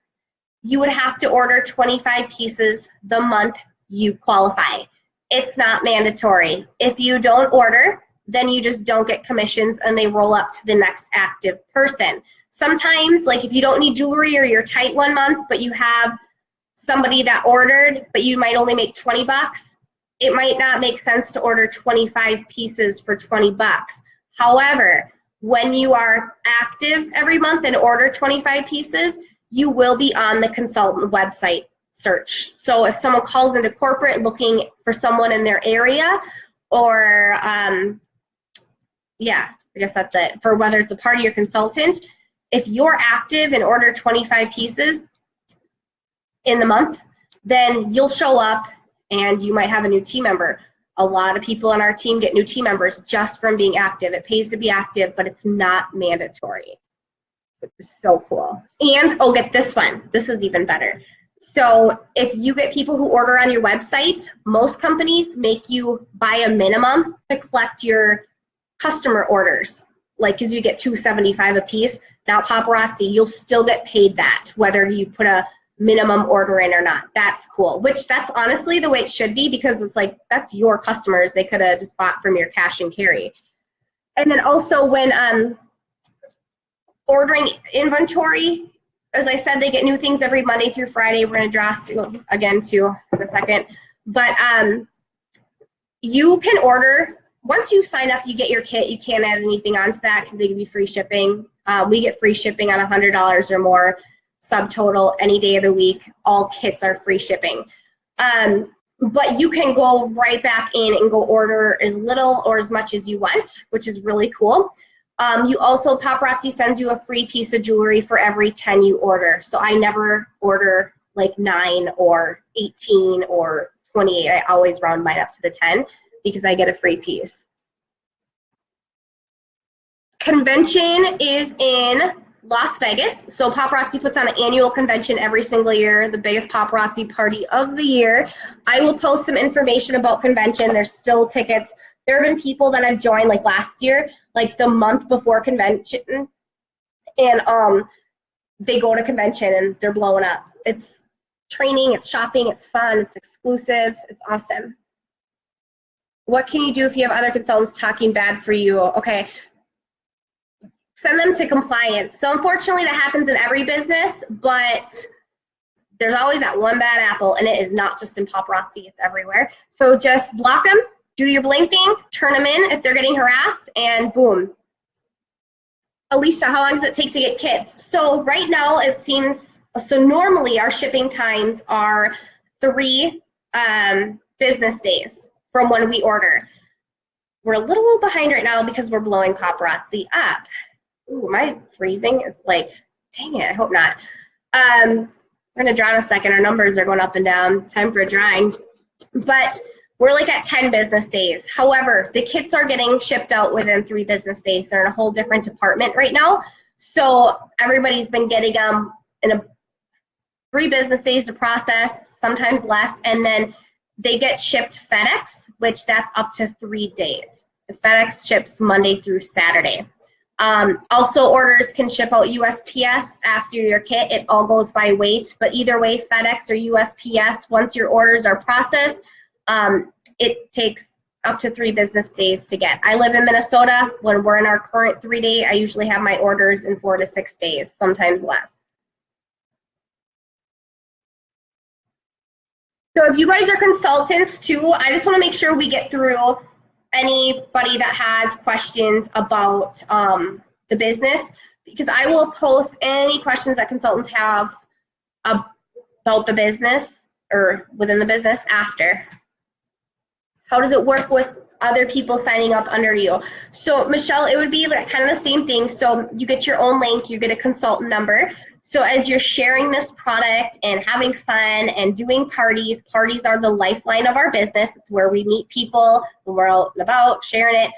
you would have to order 25 pieces the month you qualify. It's not mandatory. If you don't order, then you just don't get commissions and they roll up to the next active person. Sometimes, like if you don't need jewelry or you're tight one month, but you have somebody that ordered, but you might only make 20 bucks, it might not make sense to order 25 pieces for 20 bucks. However, when you are active every month and order 25 pieces, you will be on the consultant website search. So if someone calls into corporate looking for someone in their area, or yeah, I guess that's it, for whether it's a party or consultant, if you're active and order 25 pieces in the month, then you'll show up and you might have a new team member. A lot of people on our team get new team members just from being active. It pays to be active, but it's not mandatory. It's so cool. And oh, get this one. This is even better. So if you get people who order on your website, most companies make you buy a minimum to collect your customer orders. Like, because you get $2.75 a piece. Now Paparazzi, you'll still get paid that, whether you put a minimum order in or not. That's cool, which that's honestly the way it should be, because it's like, that's your customers. They could have just bought from your cash and carry. And then also when ordering inventory, as I said, they get new things every Monday through Friday. We're going to draw again too in a second. But you can order, once you sign up, you get your kit. You can't add anything onto that because they give you free shipping. We get free shipping on $100 or more subtotal any day of the week. All kits are free shipping. But you can go right back in and go order as little or as much as you want, which is really cool. You also, Paparazzi sends you a free piece of jewelry for every 10 you order. So I never order like 9 or 18 or 28. I always round mine up to the 10 because I get a free piece. Convention is in Las Vegas. So Paparazzi puts on an annual convention every single year, the biggest paparazzi party of the year. I will post some information about convention. There's still tickets. There have been people that have joined like last year, like the month before convention, and they go to convention and they're blowing up. It's training, it's shopping, it's fun, it's exclusive, it's awesome. What can you do if you have other consultants talking bad for you? Okay, send them to compliance. So unfortunately that happens in every business, but there's always that one bad apple, and it is not just in paparazzi, it's everywhere. So just block them, do your blinking, turn them in if they're getting harassed, and boom. Alicia, how long does it take to get kits? So right now it seems, so normally our shipping times are 3 business days from when we order. We're a little behind right now because we're blowing paparazzi up. Ooh, am I freezing? It's like, dang it, I hope not. We're gonna draw in a second. Our numbers are going up and down. Time for a drawing. But we're like at 10 business days. However, the kits are getting shipped out within 3 business days. They're in a whole different department right now. So everybody's been getting them in 3 business days to process, sometimes less, and then they get shipped FedEx, which that's up to 3 days. The FedEx ships Monday through Saturday. Also, orders can ship out USPS after your kit. It all goes by weight, but either way, FedEx or USPS, once your orders are processed, it takes up to 3 business days to get. I live in Minnesota. When we're in our current 3-day, I usually have my orders in 4 to 6 days, sometimes less. So if you guys are consultants too, I just want to make sure we get through anybody that has questions about the business, because I will post any questions that consultants have about the business or within the business after. How does it work with other people signing up under you? So Michelle, it would be like kind of the same thing. So you get your own link, you get a consultant number. So as you're sharing this product and having fun and doing parties, parties are the lifeline of our business. It's where we meet people when we're out and about sharing it.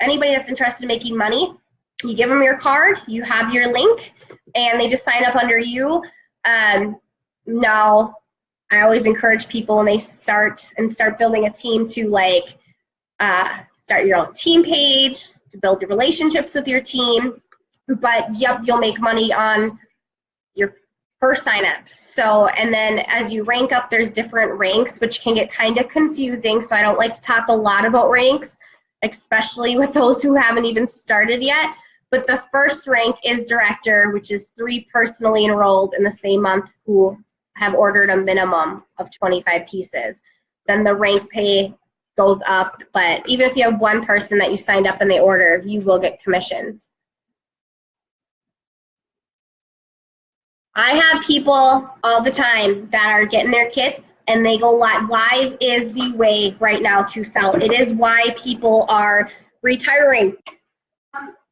Anybody that's interested in making money, you give them your card, you have your link, and they just sign up under you. Now, I always encourage people when they start building a team to like start your own team page, to build your relationships with your team. But yep, you'll make money on your first sign up. So, and then as you rank up, there's different ranks, which can get kind of confusing. So I don't like to talk a lot about ranks, especially with those who haven't even started yet. But the first rank is director, which is 3 personally enrolled in the same month who have ordered a minimum of 25 pieces. Then the rank pay goes up, but even if you have 1 person that you signed up and they order, you will get commissions. I have people all the time that are getting their kits and they go live. Live is the way right now to sell. It is why people are retiring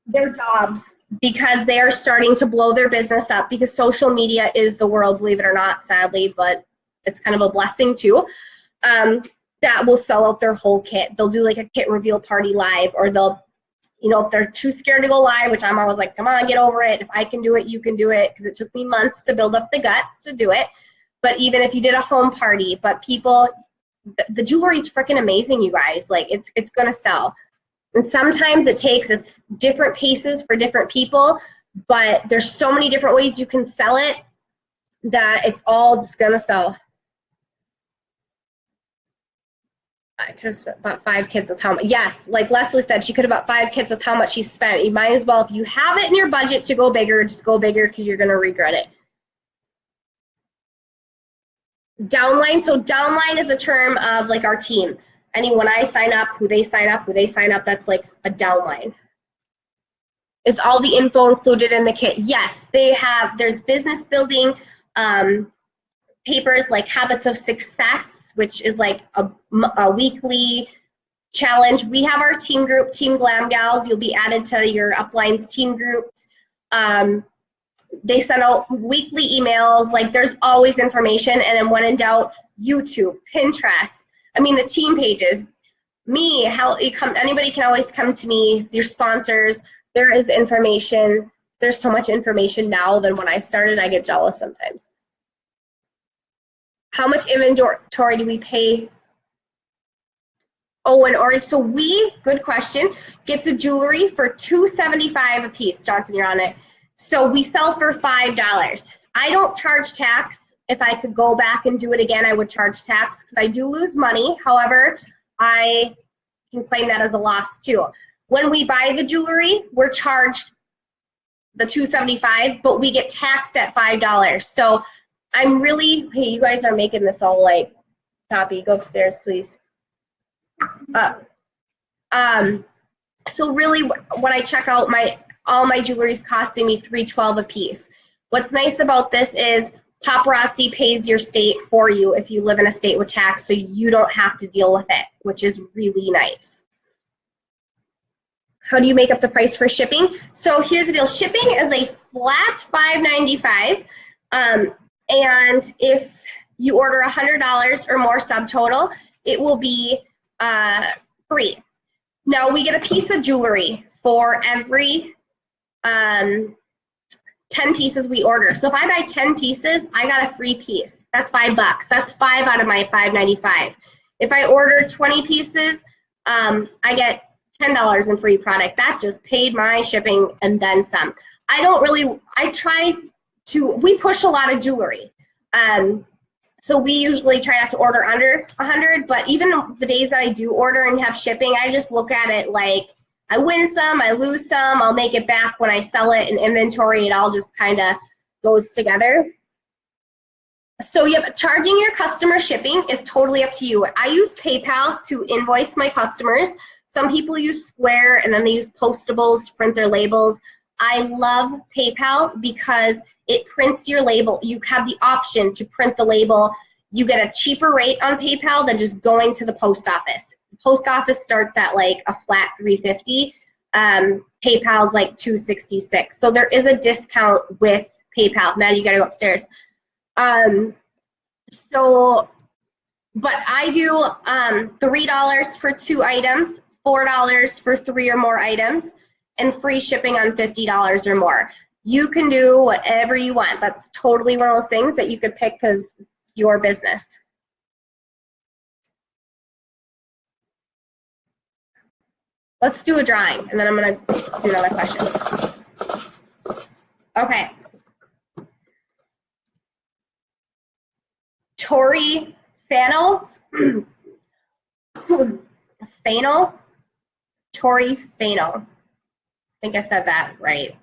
their jobs, because they are starting to blow their business up, because social media is the world, believe it or not, sadly, but it's kind of a blessing too. That will sell out their whole kit. They'll do like a kit reveal party live, or they'll, you know, if they're too scared to go live, which I'm always like, come on, get over it. If I can do it, you can do it, because it took me months to build up the guts to do it. But even if you did a home party, but people, the jewelry is freaking amazing, you guys. Like, it's gonna sell. And sometimes it's different pieces for different people, but there's so many different ways you can sell it that it's all just gonna sell. I could have bought 5 kits with how much. Yes, like Leslie said, she could have bought 5 kits with how much she spent. You might as well, if you have it in your budget to go bigger, just go bigger, because you're gonna regret it. Downline, so downline is a term of like our team. When I sign up, who they sign up, that's like a downline. Is all the info included in the kit? Yes, there's business building papers like Habits of Success, which is like a weekly challenge. We have our team group, Team Glam Gals. You'll be added to your uplines team groups. They send out weekly emails. Like, there's always information. And then when in doubt, YouTube, Pinterest. I mean, the team pages. Me, anybody can always come to me. Your sponsors. There is information. There's so much information now than when I started. I get jealous sometimes. How much inventory do we pay? Oh, and Ori, so good question, get the jewelry for $2.75 a piece. Johnson, you're on it. So we sell for $5. I don't charge tax. If I could go back and do it again, I would charge tax, because I do lose money. However, I can claim that as a loss too. When we buy the jewelry, we're charged the $2.75, but we get taxed at $5. So I'm really, hey, you guys are making this all like choppy. Go upstairs, please. So really, when I check out all my jewelry is costing me $3.12 a piece. What's nice about this is Paparazzi pays your state for you if you live in a state with tax, so you don't have to deal with it, which is really nice. How do you make up the price for shipping? So here's the deal. Shipping is a flat $5.95, and if you order $100 or more subtotal, it will be free. Now, we get a piece of jewelry for every 10 pieces we order. So if I buy 10 pieces, I got a free piece. That's $5. That's 5 out of my $5.95. If I order 20 pieces, I get $10 in free product. That just paid my shipping and then some. We push a lot of jewelry. So we usually try not to order under 100, but even the days that I do order and have shipping, I just look at it like I win some, I lose some, I'll make it back when I sell it in inventory. It all just kind of goes together. So yep, charging your customer shipping is totally up to you. I use PayPal to invoice my customers. Some people use Square, and then they use Postables to print their labels. I love PayPal because it prints your label. You have the option to print the label. You get a cheaper rate on PayPal than just going to the post office. The post office starts at like a flat $3.50. PayPal's like $2.66. So there is a discount with PayPal. Maddie, you gotta go upstairs. But I do $3 for 2 items, $4 for 3 or more items, and free shipping on $50 or more. You can do whatever you want. That's totally one of those things that you could pick because it's your business. Let's do a drawing, and then I'm going to do another question. Okay. Tori Fano. Tori Fano. I think I said that right.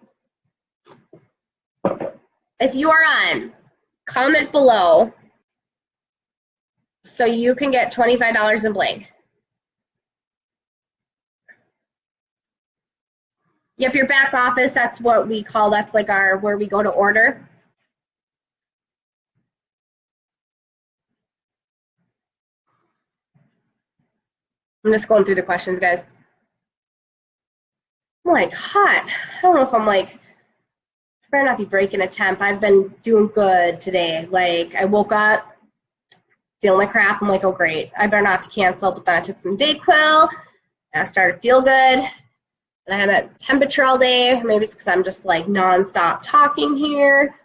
If you are on, comment below so you can get $25 in blank. Yep, your back office, that's what we call, that's like our, where we go to order. I'm just going through the questions, guys. I'm like hot. I don't know if I'm like, I better not be breaking a temp. I've been doing good today. Like I woke up feeling like crap. I'm like, oh great, I better not have to cancel, but then I took some Dayquil and I started to feel good. And I had a temperature all day. Maybe it's because I'm just like nonstop talking here.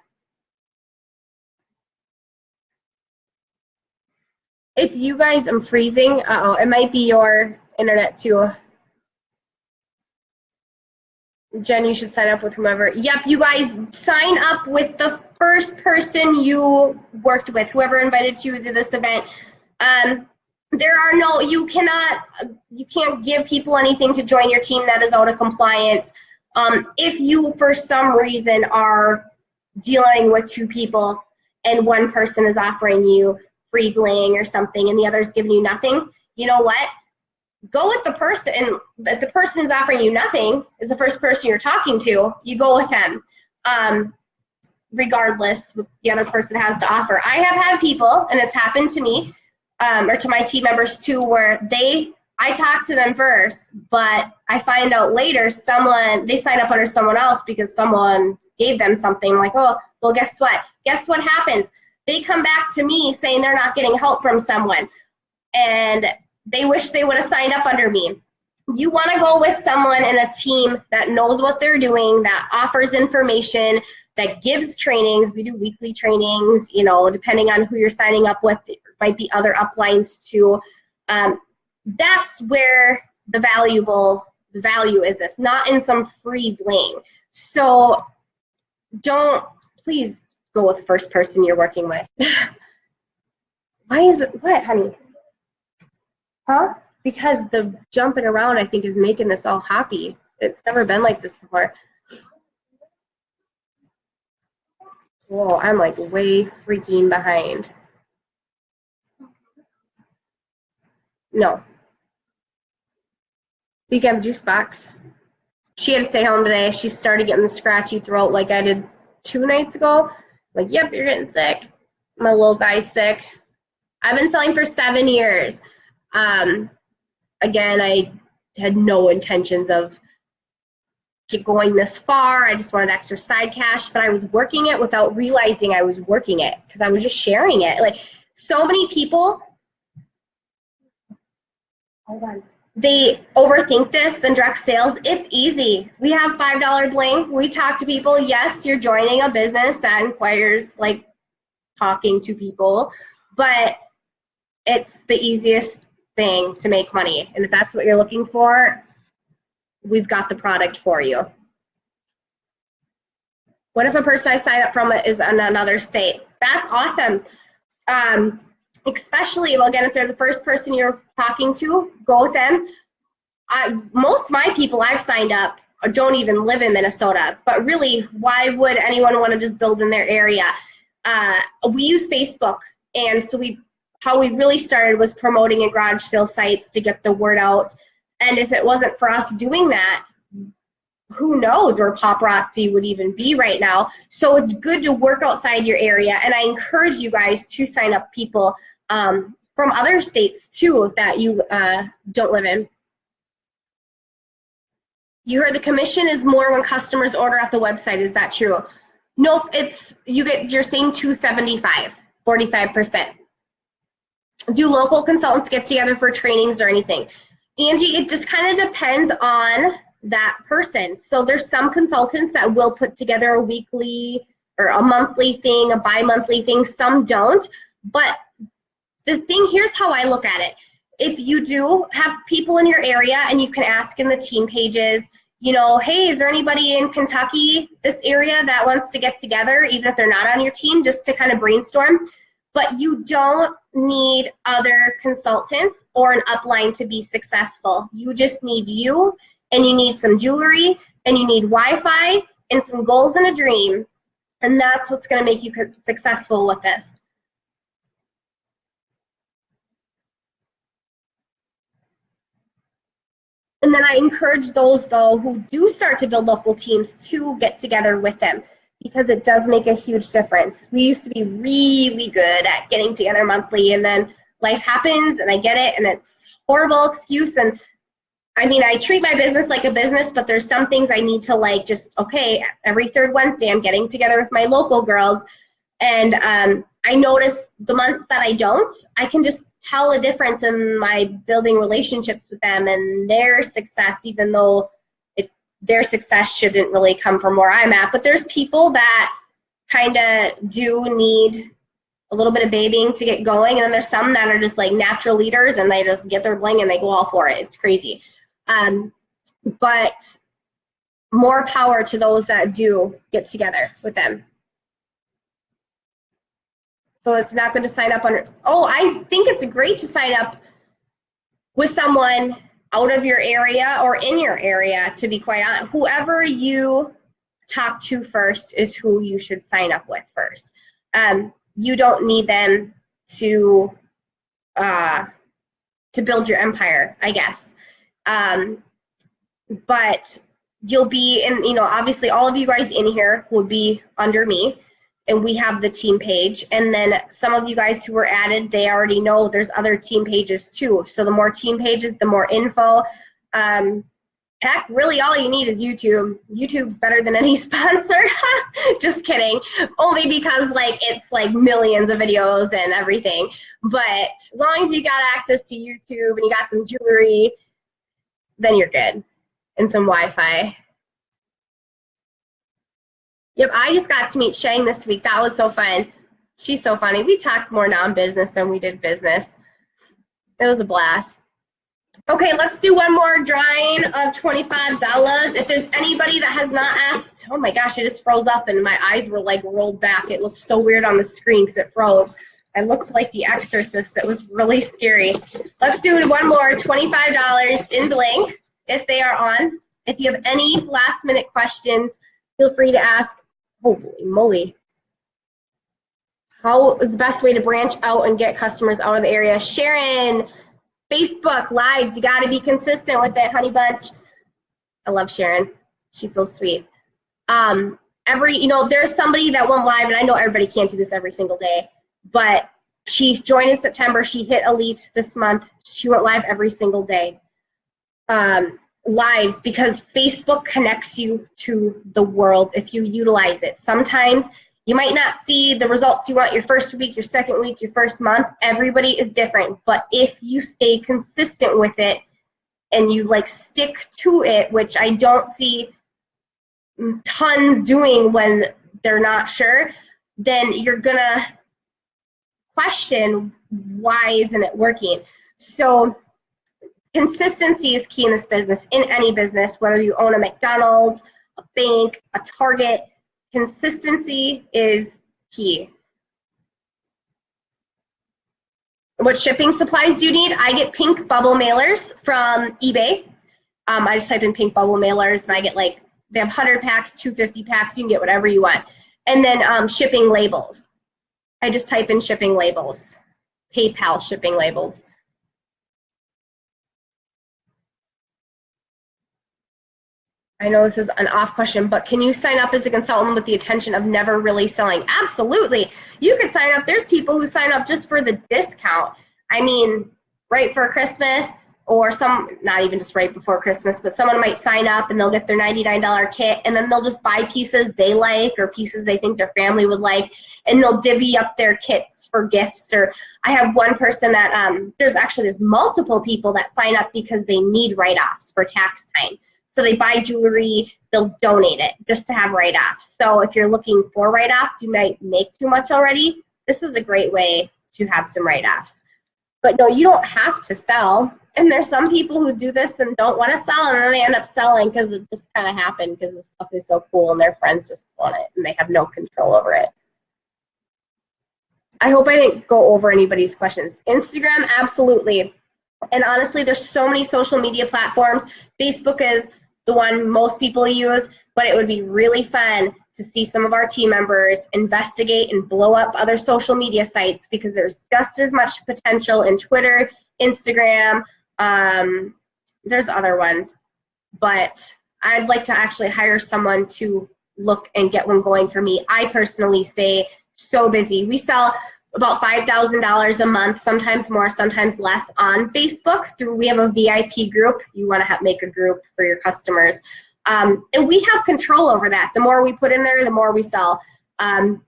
If you guys, I'm freezing. Uh-oh, it might be your internet too. Jen, you should sign up with whomever. Yep, you guys sign up with the first person you worked with, whoever invited you to this event. There are no, you can't give people anything to join your team that is out of compliance. If you, for some reason, are dealing with 2 people and one person is offering you free bling or something and the other is giving you nothing, you know what? Go with the person. If the person who's offering you nothing is the first person you're talking to, you go with them, regardless what the other person has to offer. I have had people, and it's happened to me, or to my team members too, where I talk to them first, but I find out later they sign up under someone else because someone gave them something like, oh, well, guess what? Guess what happens? They come back to me saying they're not getting help from someone, and they wish they would have signed up under me. You want to go with someone in a team that knows what they're doing, that offers information, that gives trainings. We do weekly trainings, you know, depending on who you're signing up with. There might be other uplines too. That's where the value is this, not in some free bling. So please go with the first person you're working with. Why is it, what, honey? Huh? Because the jumping around, I think, is making this all happy. It's never been like this before. Whoa, I'm like way freaking behind. No. We can have juice box. She had to stay home today. She started getting the scratchy throat like I did 2 nights ago. Like, yep, you're getting sick. My little guy's sick. I've been selling for 7 years. Again, I had no intentions of going this far. I just wanted extra side cash, but I was working it without realizing I was working it because I was just sharing it. Like, so many people, hold on, they overthink this in direct sales. It's easy. We have $5 bling. We talk to people. Yes, you're joining a business that requires like talking to people, but it's the easiest thing to make money. And if that's what you're looking for, we've got the product for you. What if a person I sign up from is in another state? That's awesome. Especially, well, again, if they're the first person you're talking to, go with them. Most of my people I've signed up don't even live in Minnesota, but really, why would anyone want to just build in their area? We use Facebook, and so how we really started was promoting in garage sale sites to get the word out. And if it wasn't for us doing that, who knows where Paparazzi would even be right now. So it's good to work outside your area. And I encourage you guys to sign up people from other states too that you don't live in. You heard the commission is more when customers order at the website. Is that true? Nope, you get your same $275, 45%. Do local consultants get together for trainings or anything? Angie, it just kind of depends on that person. So there's some consultants that will put together a weekly or a monthly thing, a bi-monthly thing. Some don't. But the thing, here's how I look at it. If you do have people in your area, and you can ask in the team pages, you know, hey, is there anybody in Kentucky, this area, that wants to get together, even if they're not on your team, just to kind of brainstorm. But you don't need other consultants or an upline to be successful. You just need you, and you need some jewelry, and you need Wi-Fi, and some goals and a dream. And that's what's going to make you successful with this. And then I encourage those, though, who do start to build local teams to get together with them, because it does make a huge difference. We used to be really good at getting together monthly, and then life happens, and I get it, and it's a horrible excuse. And I mean, I treat my business like a business, but there's some things I need to, like, just, okay, every third Wednesday I'm getting together with my local girls. And I notice the months that I don't, I can just tell a difference in my building relationships with them and their success, even though their success shouldn't really come from where I'm at. But there's people that kind of do need a little bit of babying to get going, and then there's some that are just like natural leaders, and they just get their bling and they go all for it. It's crazy. But more power to those that do get together with them. So it's not good to sign up on, oh, I think it's great to sign up with someone out of your area or in your area, to be quite honest. Whoever you talk to first is who you should sign up with first. You don't need them to build your empire, I guess. But you'll be in, you know, obviously all of you guys in here will be under me, and we have the team page. And then some of you guys who were added, they already know there's other team pages too. So the more team pages, the more info. Heck, really all you need is YouTube. YouTube's better than any sponsor. Just kidding. Only because, like, it's like millions of videos and everything. But as long as you got access to YouTube and you got some jewelry, then you're good. And some Wi-Fi. Yep, I just got to meet Shang this week. That was so fun. She's so funny. We talked more non-business than we did business. It was a blast. Okay, let's do one more drawing of $25. If there's anybody that has not asked, oh my gosh, it just froze up and my eyes were like rolled back. It looked so weird on the screen because it froze. I looked like the Exorcist. It was really scary. Let's do one more, $25 in bling if they are on. If you have any last minute questions, feel free to ask. Holy moly. How is the best way to branch out and get customers out of the area? Sharon, Facebook Lives, you got to be consistent with it, honey bunch. I love Sharon. She's so sweet. You know, there's somebody that went live, and I know everybody can't do this every single day, but she joined in September. She hit Elite this month. She went live every single day. Lives, because Facebook connects you to the world if you utilize it. Sometimes you might not see the results you want your first week, your second week, your first month. Everybody is different, but if you stay consistent with it and you like stick to it, which I don't see tons doing when they're not sure, then you're gonna question, why isn't it working? So consistency is key in this business, in any business, whether you own a McDonald's, a bank, a Target. Consistency is key. What shipping supplies do you need? I get pink bubble mailers from eBay. I just type in pink bubble mailers, and I get, like, they have 100 packs, 250 packs. You can get whatever you want. And then shipping labels. I just type in shipping labels, PayPal shipping labels. I know this is an off question, but can you sign up as a consultant with the intention of never really selling? Absolutely. You could sign up. There's people who sign up just for the discount. I mean, right for Christmas, or some, not even just right before Christmas, but someone might sign up and they'll get their $99 kit, and then they'll just buy pieces they like or pieces they think their family would like, and they'll divvy up their kits for gifts. Or I have one person that, there's multiple people that sign up because they need write-offs for tax time. So they buy jewelry, they'll donate it just to have write-offs. So if you're looking for write-offs, you might make too much already. This is a great way to have some write-offs. But no, you don't have to sell. And there's some people who do this and don't want to sell, and then they end up selling because it just kind of happened because the stuff is so cool and their friends just want it and they have no control over it. I hope I didn't go over anybody's questions. Instagram, absolutely. And honestly, there's so many social media platforms. Facebook is the one most people use, but it would be really fun to see some of our team members investigate and blow up other social media sites, because there's just as much potential in Twitter, Instagram, there's other ones, but I'd like to actually hire someone to look and get one going for me. I personally stay so busy. We sell about $5,000 a month, sometimes more, sometimes less, on Facebook. We have a VIP group. You want to make a group for your customers. And we have control over that. The more we put in there, the more we sell. And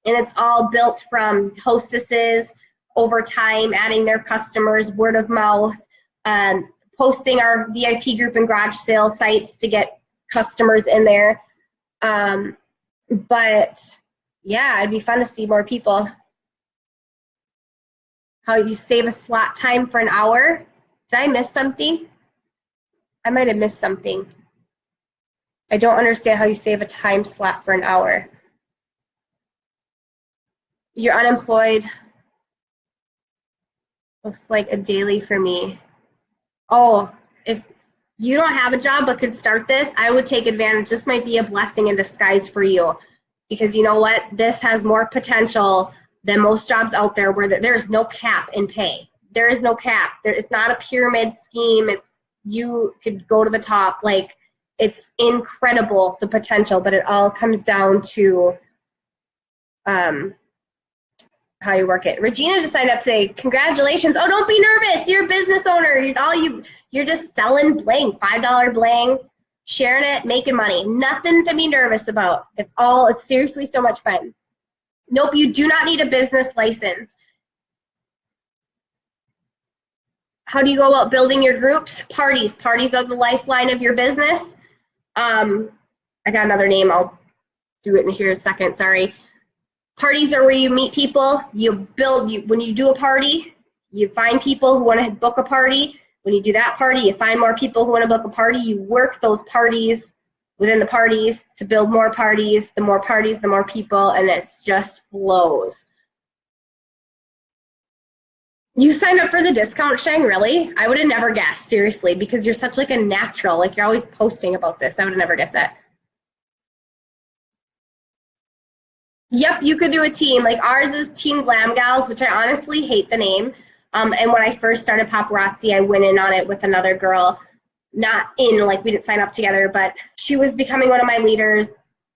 it's all built from hostesses over time, adding their customers, word of mouth, posting our VIP group and garage sale sites to get customers in there. But yeah, it'd be fun to see more people. How you save a slot time for an hour. Did I miss something? I might have missed something. I don't understand how you save a time slot for an hour. You're unemployed. Looks like a daily for me. Oh, if you don't have a job but could start this, I would take advantage. This might be a blessing in disguise for you, because you know what? This has more potential than most jobs out there, where there's no cap in pay. There is no cap. It's not a pyramid scheme. You could go to the top. Like, it's incredible, the potential, but it all comes down to how you work it. Regina just signed up to say, congratulations. Oh, don't be nervous. You're a business owner. You're just selling bling, $5 bling, sharing it, making money. Nothing to be nervous about. It's seriously so much fun. Nope, you do not need a business license. How do you go about building your groups? Parties. Parties are the lifeline of your business. I got another name. I'll do it in here in a second. Sorry. Parties are where you meet people. When you do a party, you find people who want to book a party. When you do that party, you find more people who want to book a party. You work those parties within the parties to build more parties. The more parties, the more people, and it just flows. You signed up for the discount, Shang, really? I would have never guessed, seriously, because you're such like a natural. Like, you're always posting about this. I would have never guessed that. Yep, you could do a team. Like, ours is Team Glam Gals, which I honestly hate the name. And when I first started Paparazzi, I went in on it with another girl. Not in, like, we didn't sign up together, but she was becoming one of my leaders.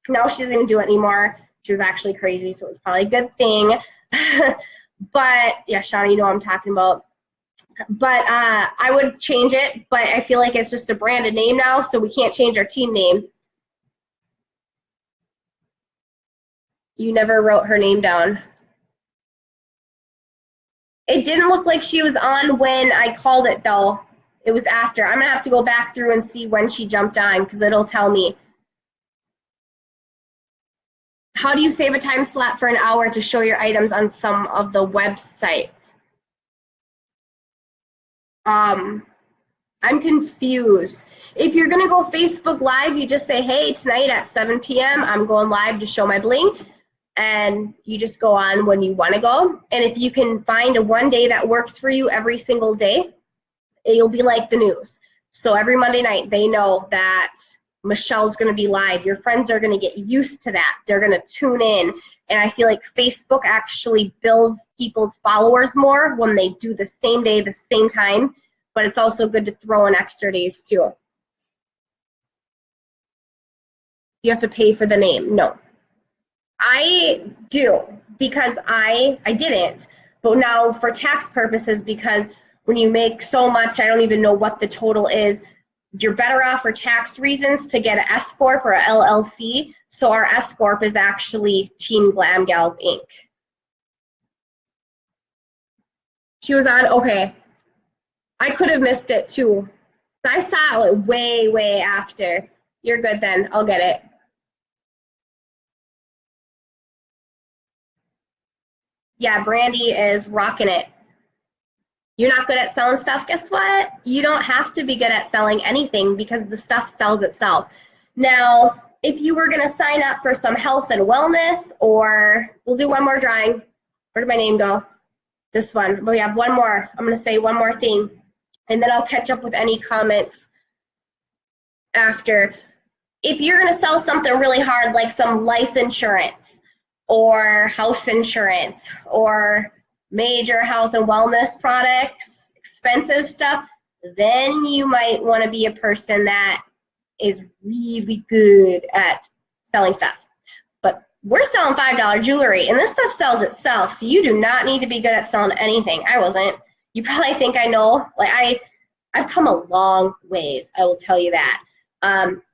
Now she doesn't even do it anymore. She was actually crazy, so it was probably a good thing. But, yeah, Shauna, you know what I'm talking about. But I would change it, but I feel like it's just a branded name now, so we can't change our team name. You never wrote her name down. It didn't look like she was on when I called it, though. It was after. I'm going to have to go back through and see when she jumped on, because it'll tell me. How do you save a time slot for an hour to show your items on some of the websites? I'm confused. If you're going to go Facebook Live, you just say, hey, tonight at 7 p.m., I'm going live to show my bling. And you just go on when you want to go. And if you can find a one day that works for you every single day, it'll be like the news. So every Monday night, they know that Michelle's going to be live. Your friends are going to get used to that. They're going to tune in. And I feel like Facebook actually builds people's followers more when they do the same day, the same time. But it's also good to throw in extra days too. You have to pay for the name. No. I do, because I didn't. But now for tax purposes, because when you make so much, I don't even know what the total is, you're better off for tax reasons to get an S Corp or a LLC. So our S Corp is actually Team Glam Gals Inc. She was on, okay. I could have missed it too. I saw it way, way after. You're good then, I'll get it. Yeah, Brandy is rocking it. You're not good at selling stuff, guess what? You don't have to be good at selling anything because the stuff sells itself. Now, if you were gonna sign up for some health and wellness, or we'll do one more drawing. Where did my name go? This one, but we have one more. I'm gonna say one more thing, and then I'll catch up with any comments after. If you're gonna sell something really hard, like some life insurance, or house insurance, or major health and wellness products, expensive stuff, then you might want to be a person that is really good at selling stuff. But we're selling $5 jewelry, and this stuff sells itself, so you do not need to be good at selling anything. I wasn't. You probably think I know. Like I've come a long ways, I will tell you that.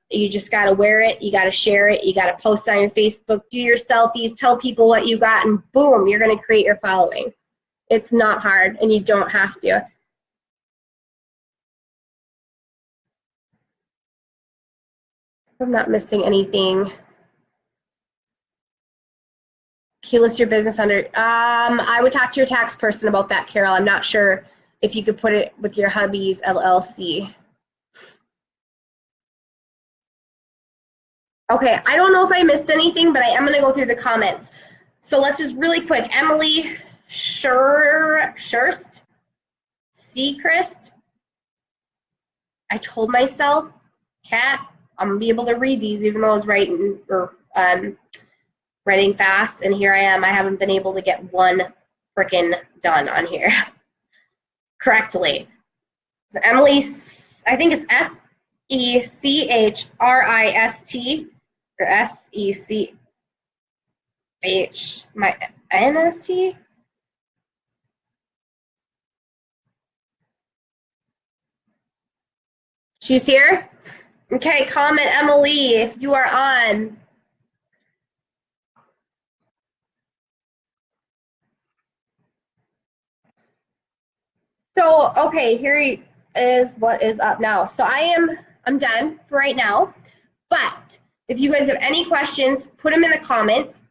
You just got to wear it, you got to share it, you got to post on your Facebook, do your selfies, tell people what you got, and boom, you're going to create your following. It's not hard, and you don't have to. I'm not missing anything. Can you list your business under? I would talk to your tax person about that, Carol. I'm not sure if you could put it with your hubby's LLC. Okay, I don't know if I missed anything, but I am going to go through the comments. So let's just really quick. Emily Schurst, Seacrest. I told myself, Kat, I'm going to be able to read these even though I was writing fast, and here I am. I haven't been able to get one frickin' done on here correctly. So Emily, I think it's Sechrist or Sech, my NST? She's here? Okay, comment Emily if you are on. So, okay, here is what is up now. So I'm done for right now, but if you guys have any questions, put them in the comments.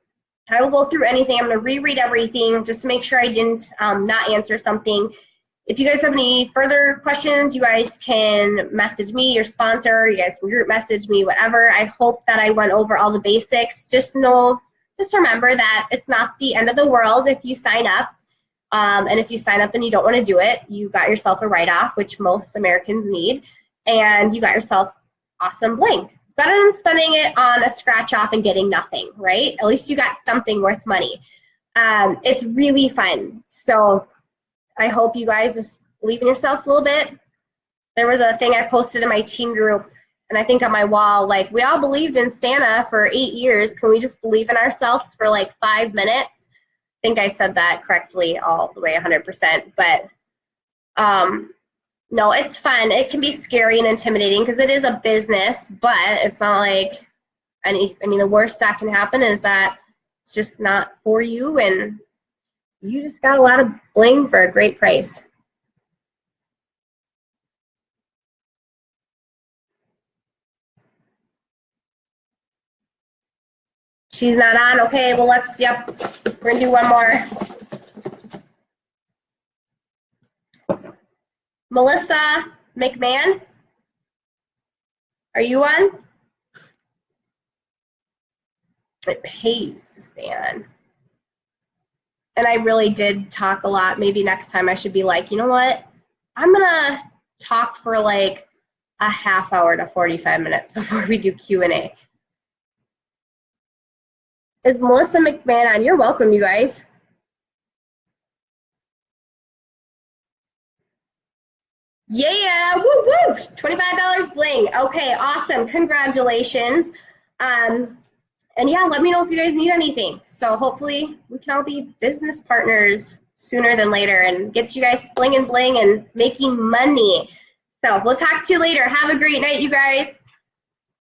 I will go through anything. I'm going to reread everything just to make sure I didn't not answer something. If you guys have any further questions, you guys can message me, your sponsor, you guys can group message me, whatever. I hope that I went over all the basics. Just remember that it's not the end of the world if you sign up. And if you sign up and you don't want to do it, you got yourself a write-off, which most Americans need, and you got yourself awesome bling. It's better than spending it on a scratch-off and getting nothing, right? At least you got something worth money. It's really fun. So I hope you guys just believe in yourselves a little bit. There was a thing I posted in my teen group, and I think on my wall, like, we all believed in Santa for 8 years. Can we just believe in ourselves for like 5 minutes? I think I said that correctly all the way 100%, but no, it's fun. It can be scary and intimidating because it is a business, but it's not like the worst that can happen is that it's just not for you, and you just got a lot of bling for a great price. She's not on? Okay, well, yep, we're gonna do one more. Melissa McMahon, are you on? It pays to stay on. And I really did talk a lot. Maybe next time I should be like, you know what? I'm gonna talk for like a half hour to 45 minutes before we do Q&A. Is Melissa McMahon on? You're welcome, you guys. Yeah, woo woo, $25 bling. Okay, awesome, congratulations. And yeah, let me know if you guys need anything. So hopefully we can all be business partners sooner than later and get you guys sling and bling and making money. So we'll talk to you later. Have a great night, you guys.